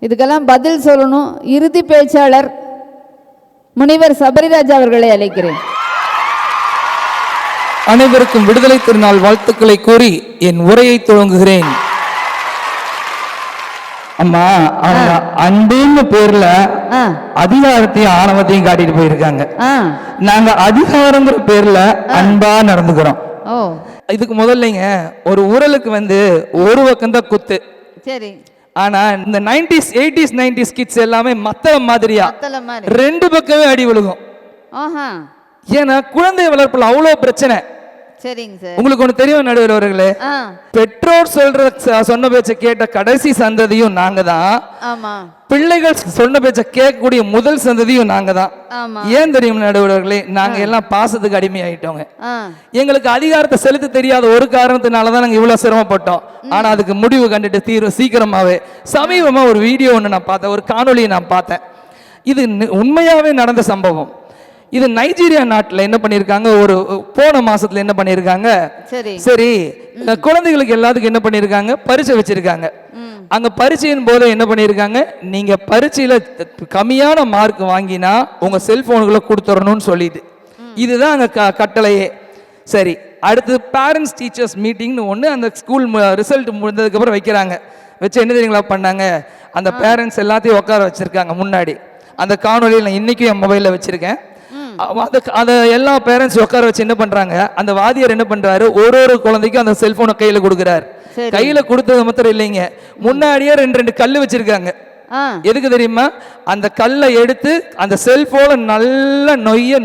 இதுக்கெல்லாம் பதில் சொல்லணும். இறுதி பேச்சாளர் முனிவர் சபரிராஜா அவர்களை அழைக்கிறேன். அனைவருக்கும் விடுதலை திருநாள் வாழ்த்துக்களை கூறி என் உரையை துவங்குகிறேன். அம்மா, அவங்க அன்புன்னு பேர்ல அதிகாரத்தையும் ஆணவத்தையும் காட்டிட்டு போயிருக்காங்க. நாங்க அதிகாரங்கிற பேர்ல அன்பா நடந்துக்கிறோம். இதுக்கு முதல்லங்க ஒரு உரலுக்கு ஒரு பக்கம் தான் குத்து. சரி. ஆனா இந்த 90s 80s 90s கிட்ஸ் எல்லாமே மத்தள மாதிரியா 2 பக்கமே அடி விழுகும். ஏன்னா குழந்தை வளர்ப்புல அவ்வளவு பிரச்சனை. சரிங்க சார். உங்களுக்கு ஒண்ணு தெரியும் நடுவர் அவர்களே, பெற்றோர் சொன்ன பேச்ச கேட்ட கடைசி சந்ததியும் நாங்க தான். ஆமா. பிள்ளைகள் சொன்ன பேச்ச கேட்கக்கூடிய முதல் சந்ததியும் நாங்க தான். ஏன் தெரியும் நடுவர்களே, நாங்க எல்லாம் பாசத்துக்கு அடிமையாயிட்டோங்க. எங்களுக்கு அதிகாரத்தை செலுத்த தெரியாத ஒரு காரணத்தினாலதான் நாங்க இவ்வளவு சிரமப்பட்டோம். ஆனா அதுக்கு முடிவு கண்டுட்டு தீர்வு சீக்கிரமாவே. சமீபமா ஒரு வீடியோ ஒண்ணு நான் பார்த்தேன், ஒரு காணொலியை நான் பார்த்தேன். இது உண்மையாவே நடந்த சம்பவம். இது நைஜீரியா நாட்டில் என்ன பண்ணியிருக்காங்க, ஒரு போன மாசத்துல என்ன பண்ணியிருக்காங்க, சரி குழந்தைகளுக்கு எல்லாத்துக்கும் என்ன பண்ணியிருக்காங்க, பரீட்சை வச்சிருக்காங்க. அங்க பரீட்சையின் போது என்ன பண்ணியிருக்காங்க, நீங்க பரீட்சையில கம்மியான மார்க் வாங்கினா உங்க செல்போனுக்குள்ள கொடுத்துடணும்னு சொல்லிட்டு, இதுதான் அங்க கட்டளையே. சரி, அடுத்து பேரண்ட்ஸ் டீச்சர்ஸ் மீட்டிங்னு ஒன்று அந்த ஸ்கூல் ரிசல்ட் முடிஞ்சதுக்கு அப்புறம் வைக்கிறாங்க. வச்சு என்ன தெரியுங்களா பண்ணாங்க, அந்த பேரண்ட்ஸ் எல்லாத்தையும் உட்கார வச்சிருக்காங்க முன்னாடி. அந்த காணொலியில் நான் இன்னைக்கும் என் மொபைலில் வச்சிருக்கேன். அதை எல்லா பேரண்ட்ஸ் உட்கார வச்சு என்ன பண்றாங்க, அந்த வாதியார் என்ன பண்றாரு, ஒரு குழந்தைக்கும் அந்த செல்போனை கையில கொடுக்குறாரு. கையில கொடுத்தது மாத்திரம் இல்லைங்க, முன்னாடியே 2 கல்லு வச்சிருக்காங்க. எதுக்கு தெரியுமா, அந்த கல்லை எடுத்து அந்த செல்போனை நல்ல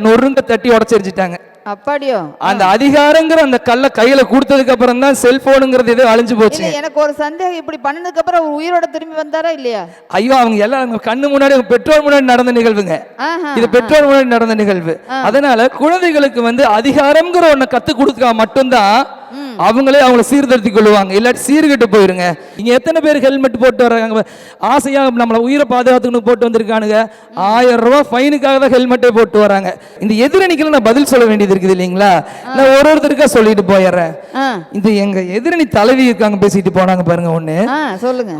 நொறுங்க தட்டி உடச்சிருச்சுட்டாங்க. அப்படியோ? அந்த அதிகாரங்கிற அந்த கல்லை கையில கொடுத்ததுக்கு அப்புறம் தான் செல்போனுங்கிறது ஏதோ அழிஞ்சு போச்சு. எனக்கு ஒரு சந்தேகம், இப்படி பண்ணதுக்கு அப்புறம் உயிரோட திரும்பி வந்தாரா இல்லையா? ஐயோ, அவங்க எல்லாம் கண்ணு முன்னாடி பெற்றோர் முன்னாடி நடந்த நிகழ்வுங்க. இது பெற்றோர் முன்னாடி நடந்த நிகழ்வு. அதனால குழந்தைகளுக்கு அதிகாரம்ங்கிற ஒண்ணு கத்து கொடுத்தா மட்டும்தான் அவங்களே அவங்கள சீர்திருத்திக் கொள்ளுவாங்க, இல்லாட்டி சீர்கெட்டு போயிருங்க. இங்க எத்தனை பேர் ஹெல்மெட் போட்டு வர்றாங்க, ஆசையா நம்மள உயிரை பாதுகாத்துக்கணும் போட்டு வந்திருக்கானுங்க. 1000 ரூபாய் ஃபைனுக்காக தான் ஹெல்மெட்டே போட்டு வராங்க. இந்த எதிரணிக்கெல்லாம் நான் பதில் சொல்ல வேண்டியது இருக்குது இல்லைங்களா? நான் ஒருத்தருக்கா சொல்லிட்டு போயிடுறேன். இந்த எங்க எதிரணி தலைவி இருக்காங்க, பேசிட்டு போனாங்க பாருங்க. ஒண்ணு சொல்லுங்க,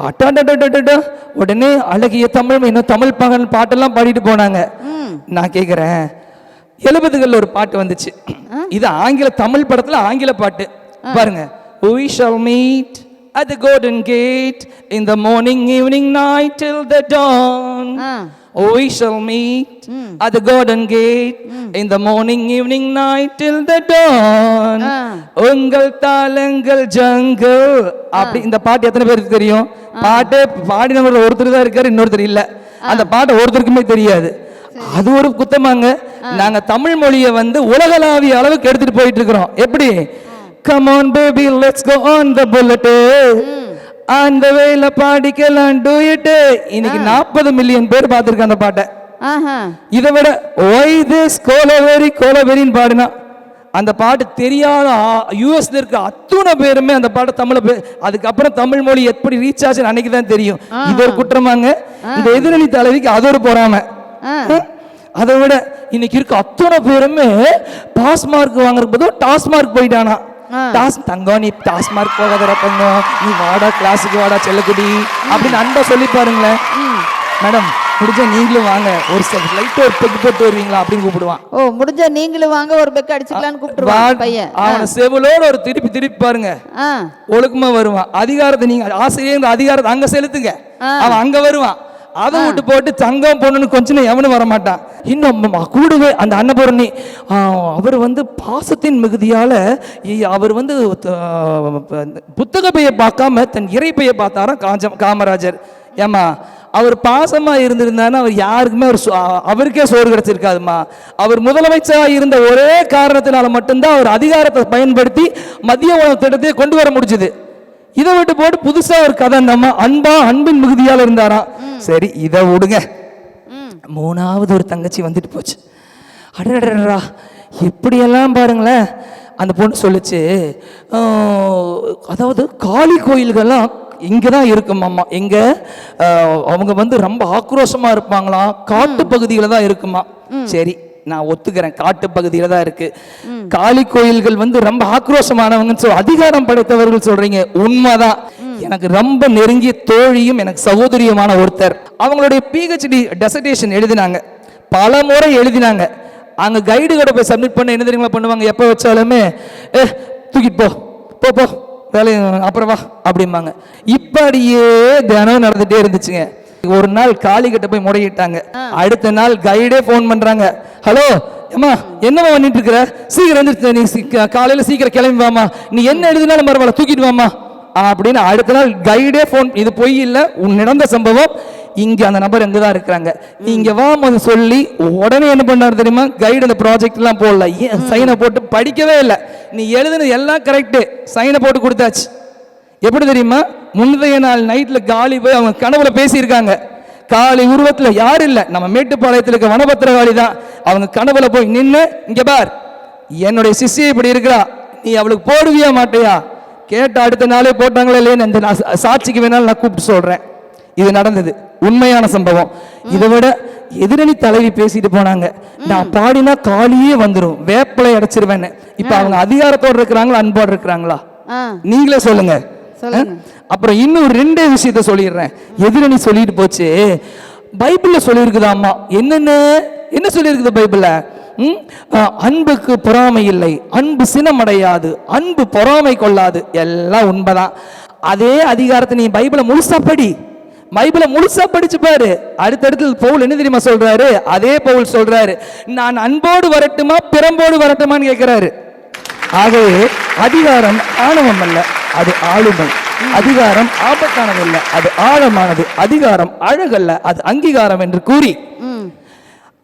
உடனே அழகிய தமிழ் இன்னும் தமிழ் பகல் பாட்டெல்லாம் பாடிட்டு போனாங்க. நான் கேக்குறேன், 70களில் ஒரு பாட்டு வந்துச்சு, இது ஆங்கில தமிழ் படத்துல ஆங்கில பாட்டு பாருங்க. We shall meet at the golden gate in the morning, evening, night till the dawn. We shall meet at the golden gate in the morning, evening, night till the dawn. உங்கள் தாளங்கள் ஜங்கல் அப்படி. இந்த பாட்டு எத்தனை பேருக்கு தெரியும்? பாட்டு பாடினவர் ஒருத்தர் தான் இருக்காரு, இன்னொருத்தர் இல்ல. அந்த பாட்டை ஒருத்தருக்குமே தெரியாது. அது ஒரு குத்தமாங்க. நாங்க தமிழ் மொழியை வந்து உலகளாவிய அளவுக்கு எடுத்துட்டு போயிட்டு இருக்கிறோம். எப்படி? Come on baby, let's go on the bullet. அந்த வேல பாடிக்கலாம் do it. இன்னைக்கு 40 மில்லியன் பேர் பார்த்திருக்காங்க அந்த பாட்டை. இதை விட why this கோலவெரின்னு பாடினா அந்த பாட்டு தெரியாத யூஎஸ்ல இருக்க அத்தனை பேருமே அந்த பாட்டை தமிழ அதுக்கப்புறம் தமிழ் மொழி எப்படி ரீச் ஆச்சுன்னு அன்னைக்கு தான் தெரியும். இது ஒரு குற்றமாங்க. இந்த எதிரணி தலைவிக்கு அது ஒரு பொறாமை. அதை விட இன்னைக்கு இருக்க அத்தனை பேருமே பாஸ் மார்க் வாங்குறதுக்கு பதிலா டாஸ் மார்க் போயிட்டானா. தங்கம் நீ டாஸ் மார்க் போகாத தங்கம், நீ வாடா கிளாஸுக்கு வாடா செல்லக்குடி அப்படின்னு அன்பா சொல்லி பாருங்களேன். மேடம் முடிஞ்சா நீங்களும் வாங்க, ஒரு லைட்டா ஒரு பெக் போட்டு வருவீங்களா அப்படின்னு கூப்பிடுவான். முடிஞ்சா நீங்களும் வாங்க, ஒரு பெக் அடிச்சுக்கலாம்னு கூப்பிடுவான் பையன். அவனை செவலோட ஒரு திருப்பி பாருங்க, ஒழுக்கமா வருவான். அதிகாரத்தை நீங்க ஆசிரியர் அதிகாரத்தை அங்க செலுத்துங்க, அவன் அங்க வருவான். அதை விட்டு போட்டு தங்கம் பொண்ணுன்னு கொஞ்சம் எவனும் வரமாட்டான். இன்னும் கூடவே அந்த அன்னபூரணி அவர் வந்து பாசத்தின் மிகுதியால அவர் வந்து புத்தக பையை பார்க்காம தன் இறைப்பையை பார்த்தாராம் காமராஜர். ஏமா அவர் பாசமா இருந்திருந்தாருன்னா அவர் யாருக்குமே அவருக்கே சோறு கிடைச்சிருக்காதுமா. அவர் முதலமைச்சரா இருந்த ஒரே காரணத்தினால மட்டும்தான் அவர் அதிகாரத்தை பயன்படுத்தி மதிய உணவு திட்டத்தை கொண்டு வர முடிஞ்சது. இதை விட்டு போட்டு புதுசா ஒரு கதை, அந்த அன்பின் மிகுதியால இருந்தாராம். சரி இதை விடுங்க. 3வது ஒரு தங்கச்சி வந்துட்டு போச்சு. அடடா எப்படியெல்லாம் பாருங்களேன். அந்த பொண்ணு சொல்லுச்சு, அதாவது காளி கோயில்கள்லாம் இங்கதான் இருக்குமாம்மா. எங்க அவங்க வந்து ரொம்ப ஆக்ரோஷமா இருப்பாங்களாம், காட்டு பகுதியில தான் இருக்குமா. சரி நான் ஒத்துக்கிறேன், காட்டு பகுதியில தான் இருக்கு. காளி கோயில்கள் வந்து ரொம்ப ஆக்ரோஷமானவங்க அதிகாரம் படைத்தவர்கள் சொல்றீங்க, உண்மைதான். எனக்கு ரொம்ப நெருங்கிய தோழியும் எனக்கு சகோதரியுமான ஒருத்தர், அவங்களுடைய PhD டெசர்டேஷன் எழுதினாங்க, பல முறை எழுதினாங்க. அங்க கைடு கூட போய் சப்மிட் பண்ண என்ன தெரியுமா பண்ணுவாங்க, எப்ப வச்சாலுமே தூக்கிட்டு போ போ வேலையை அப்புறம் வா அப்படிம்பாங்க. இப்படியே தினம் நடந்துட்டே இருந்துச்சுங்க. ஒரு நாள் காளிகிட்ட போய் முறையிட்டாங்க. அடுத்த நாள் கைடே போன் பண்றாங்க, ஹலோ அம்மா என்னவா பண்ணிட்டு இருக்கிற, சீக்கிரம் வந்து நீ காலையில சீக்கிரம் கிளம்பி வாமா, நீ என்ன எழுதினாலும் பரவாயில்ல தூக்கிட்டு வாமா அப்படின்னு. அடுத்த நாள் கைடே போன், இது பொய் இல்லை நடந்த சம்பவம், இங்க அந்த நபர் எங்கதான் இருக்கிறாங்க, நீங்க வாமது சொல்லி உடனே என்ன பண்ணாரு தெரியுமா, கைடு அந்த ப்ராஜெக்ட் எல்லாம் போடல, சைனை போட்டு படிக்கவே இல்லை, நீ எழுதுனது எல்லாம் கரெக்ட், சைனை போட்டு கொடுத்தாச்சு. எப்படி தெரியுமா, முந்தைய நாள் நைட்ல காளி போய் அவங்க கனவுல பேசியிருக்காங்க. காளி உருவத்துல யாரும் இல்ல, நம்ம மேட்டுப்பாளையத்தில் இருக்க வனபத்திரகாளி தான். அவங்க கனவுல போய் நின்று, இங்க பார் என்னுடைய சிஷ்யை இப்படி இருக்கிறா, நீ அவளுக்கு போடுவியா மாட்டையா கேட்ட. அடுத்த நாளே போட்டாங்களே இல்லைன்னு இந்த சாட்சிக்கு வேணாலும் நான் கூப்பிட்டு சொல்றேன். இது நடந்தது, உண்மையான சம்பவம். இதை விட எதிரணி தலைவி பேசிட்டு போனாங்க, நான் பாடினா காளியே வந்துடும், வேப்பலை அடைச்சிருவேன்னு. இப்ப அவங்க அதிகாரத்தோடு இருக்கிறாங்களா அன்போடு இருக்கிறாங்களா நீங்களே சொல்லுங்க. அப்புறம் இன்னும் 2 விஷயத்த சொல்லிடுறேன். எதிரணி சொல்லிட்டு போச்சு, பைபிள்ல சொல்லியிருக்குதாம்மா. என்ன சொல்லியிருக்குது பைபிள்ல, அன்புக்கு பொறாமை இல்லை, அன்பு சினமடையாது, அன்பு பொறாமை கொள்ளாது. எல்லாம் உண்மைதான். அதே அதிகாரத்தை நீ பைபிளை முழுசா படி, பைபிளை முழுசா படிச்சு பாரு. அடுத்தடுத்து பவுல் என்ன தெரியுமா சொல்றாரு, அதே பவுல் சொல்றாரு, நான் அன்போடு வரட்டுமா பிறம்போடு வரட்டுமான்னு கேட்கிறாரு. ஆகவே அதிகாரம் ஆணவம் அல்ல, அது ஆளுமை. அதிகாரம் ஆபத்தானது அல்ல, அது ஆழமானது. அதிகாரம் அழகல்ல, அது அங்கீகாரம் என்று கூறி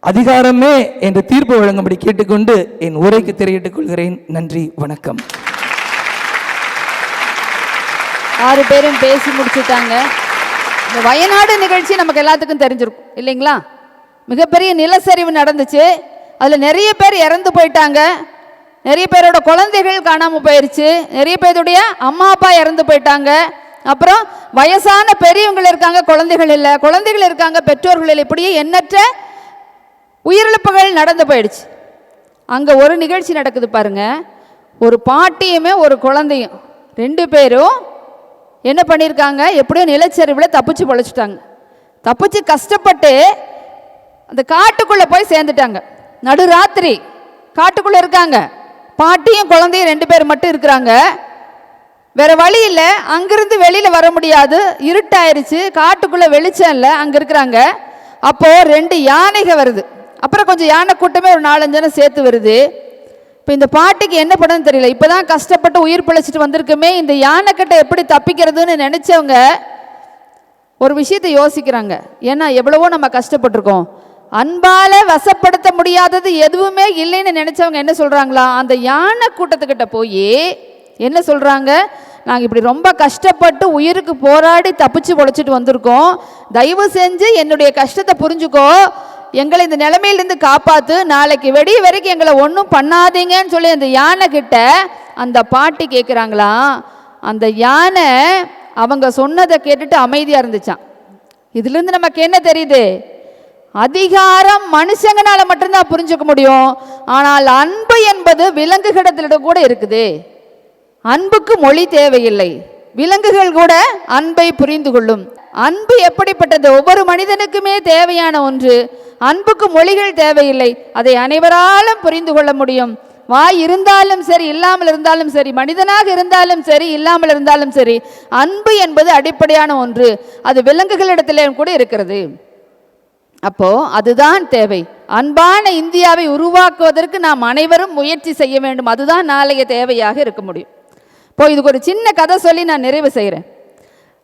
அதிகாரமே என்று தீர்ப்பு வழங்கும்படி கேட்டுக்கொண்டு என் உரைக்கு திரையிட்டுக் கொள்கிறேன். நன்றி, வணக்கம். 6 பேரும் பேசி முடிச்சுட்டாங்க. இந்த வயநாடு நிகழ்ச்சி நமக்கு எல்லாத்துக்கும் தெரிஞ்சிருக்கும் இல்லைங்களா? மிகப்பெரிய நிலச்சரிவு நடந்துச்சு, அதில் நிறைய பேர் இறந்து போயிட்டாங்க, நிறைய பேரோட குழந்தைகள் காணாமல் போயிடுச்சு, நிறைய பேருடைய அம்மா அப்பா இறந்து போயிட்டாங்க, அப்புறம் வயசான பெரியவங்கள் இருக்காங்க, குழந்தைகள் இல்லை, குழந்தைகள் இருக்காங்க, பெற்றோர்கள் இல்லை, இப்படியே எண்ணற்ற உயிரிழப்புகள் நடந்து போயிடுச்சு. அங்கே ஒரு நிகழ்ச்சி நடக்குது பாருங்க. ஒரு பாட்டியுமே ஒரு குழந்தையும் 2 பேரும் என்ன பண்ணியிருக்காங்க, எப்படியோ நிலச்சரிவில் தப்பிச்சு பொழைச்சிட்டாங்க. தப்பிச்சு கஷ்டப்பட்டு அந்த காட்டுக்குள்ளே போய் சேர்ந்துட்டாங்க. நடுராத்திரி காட்டுக்குள்ளே இருக்காங்க, பாட்டியும் குழந்தையும் 2 பேர் மட்டும் இருக்கிறாங்க. வேற வழி இல்லை, அங்கிருந்து வெளியில் வர முடியாது, இருட்டாயிருச்சு, காட்டுக்குள்ளே வெளிச்சம் இல்லை, அங்கே இருக்கிறாங்க. அப்போது 2 யானைகள் வருது, அப்புறம் கொஞ்சம் யானை கூட்டமே ஒரு 4-5 ஜனம் சேர்த்து வருது. இப்போ இந்த பாட்டிக்கு என்ன பண்ணுன்னு தெரியல, இப்போ தான் கஷ்டப்பட்டு உயிர் பிழைச்சிட்டு வந்திருக்குமே, இந்த யானைக்கிட்ட எப்படி தப்பிக்கிறதுன்னு நினச்சவங்க ஒரு விஷயத்தை யோசிக்கிறாங்க. ஏன்னா எவ்வளவோ நம்ம கஷ்டப்பட்டிருக்கோம், அன்பால வசப்படுத்த முடியாதது எதுவுமே இல்லைன்னு நினைச்சவங்க என்ன சொல்றாங்களா, அந்த யானை கூட்டத்துக்கிட்ட போய் என்ன சொல்றாங்க, நாங்கள் இப்படி ரொம்ப கஷ்டப்பட்டு உயிருக்கு போராடி தப்பிச்சு பொழைச்சிட்டு வந்திருக்கோம், தயவு செஞ்சு என்னுடைய கஷ்டத்தை புரிஞ்சுக்கோ, எங்களை இந்த நிலைமையிலிருந்து காப்பாத்து, நாளைக்கு வெடி வரைக்கும் எங்களை ஒன்றும் பண்ணாதீங்கன்னு சொல்லி அந்த யானை கிட்ட அந்த பாட்டி கேட்குறாங்களா. அந்த யானை அவங்க சொன்னதை கேட்டுட்டு அமைதியாக இருந்துச்சான். இதுலேருந்து நமக்கு என்ன தெரியுது, அதிகாரம் மனுஷங்கனால மட்டும்தான் புரிஞ்சுக்க முடியும், ஆனால் அன்பு என்பது விலங்குகளிடம் கூட இருக்குது. அன்புக்கு மொழி தேவையில்லை, விலங்குகள் கூட அன்பை புரிந்து கொள்ளும். அன்பு எப்படிப்பட்டது, ஒவ்வொரு மனிதனுக்குமே தேவையான ஒன்று. அன்புக்கு மொழிகள் தேவையில்லை, அதை அனைவராலும் புரிந்து கொள்ள முடியும். வாய் இருந்தாலும் சரி, இல்லாமல் இருந்தாலும் சரி, மனிதனாக இருந்தாலும் சரி, இல்லாமல் இருந்தாலும் சரி, அன்பு என்பது அடிப்படையான ஒன்று. அது விலங்குகளிடத்திலே கூட இருக்கிறது. அப்போ அதுதான் தேவை. அன்பான இந்தியாவை உருவாக்குவதற்கு நாம் அனைவரும் முயற்சி செய்ய வேண்டும். அதுதான் நாளைய தேவையாக இருக்க முடியும். இப்போ இதுக்கு ஒரு சின்ன கதை சொல்லி நான் நிறைவு செய்கிறேன்.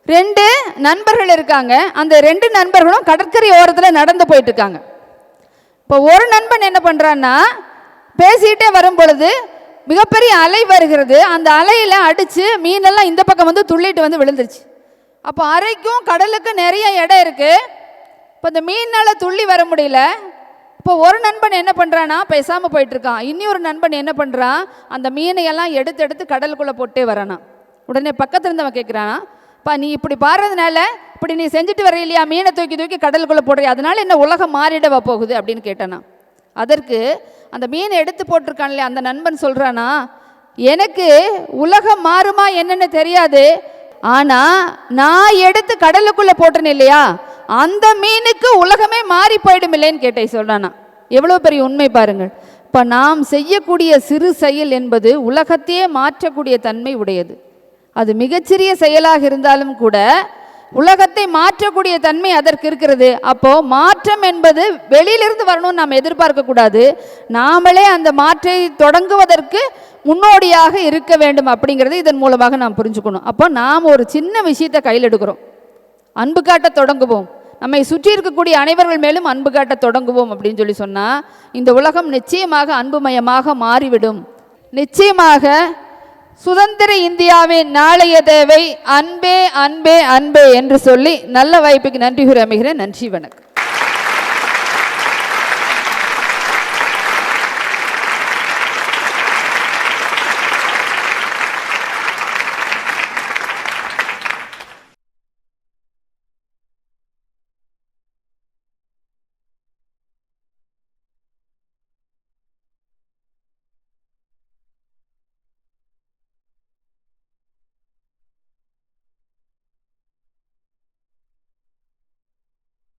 2 நண்பர்கள் இருக்காங்க, அந்த 2 நண்பர்களும் கடற்கரை ஓரத்தில் நடந்து போயிட்டு இருக்காங்க. இப்போ ஒரு நண்பன் என்ன பண்ணுறான்னா, பேசிக்கிட்டே வரும் பொழுது மிகப்பெரிய அலை வருகிறது, அந்த அலையில் அடித்து மீனெல்லாம் இந்த பக்கம் வந்து துள்ளிட்டு வந்து விழுந்துருச்சு. அப்போ அறைக்கும் கடலுக்கும் நிறைய இடம் இருக்குது. இப்போ இந்த மீனால் துள்ளி வர முடியல. இப்போ ஒரு நண்பன் என்ன பண்ணுறான்னா பேசாமல் போயிட்டுருக்கான், இன்னொரு நண்பன் என்ன பண்ணுறான், அந்த மீனையெல்லாம் எடுத்து கடலுக்குள்ளே போட்டே வரானா. உடனே பக்கத்தில் இருந்தவன் கேட்குறானா, இப்போ நீ இப்படி பாடுறதுனால இப்படி நீ செஞ்சுட்டு வர இல்லையா, மீனை தூக்கி கடலுக்குள்ளே போடுறியா, அதனால என்ன உலகம் மாறிடவா போகுது அப்படின்னு கேட்டானா. அதற்கு அந்த மீனை எடுத்து போட்டிருக்கான்ல அந்த நண்பன் சொல்கிறானா, எனக்கு உலகம் மாறுமா என்னன்னு தெரியாது, ஆனால் நான் எடுத்து கடலுக்குள்ளே போட்டேன் இல்லையா, அந்த மீனுக்கு உலகமே மாறி போயிடும் இல்லைன்னு கேட்டேன் சொல்கிறானா. எவ்வளோ பெரிய உண்மை பாருங்கள். இப்போ நாம் செய்யக்கூடிய சிறு செயல் என்பது உலகத்தையே மாற்றக்கூடிய தன்மை உடையது. அது மிகச்சிறிய செயலாக இருந்தாலும் கூட உலகத்தை மாற்றக்கூடிய தன்மை அதற்கு இருக்கிறது. அப்போ மாற்றம் என்பது வெளியிலிருந்து வரணும்னு நாம் எதிர்பார்க்கக்கூடாது, நாமளே அந்த மாற்றை தொடங்குவதற்கு முன்னோடியாக இருக்க வேண்டும் அப்படிங்கிறது இதன் மூலமாக நாம் புரிஞ்சுக்கணும். அப்போ நாம் ஒரு சின்ன விஷயத்தை கையில் எடுக்கிறோம், அன்பு காட்ட தொடங்குவோம், நம்மை சுற்றி இருக்கக்கூடிய அனைவர்கள் மேலும் அன்பு காட்ட தொடங்குவோம் அப்படின்னு சொல்லி சொன்னால் இந்த உலகம் நிச்சயமாக அன்புமயமாக மாறிவிடும். நிச்சயமாக சுதந்திர இந்தியாவின் நாளைய தேவை அன்பே அன்பே அன்பே என்று சொல்லி நல்ல வாய்ப்புக்கு நன்றி கூறி அமைகிறேன். நன்றி, வணக்கம்.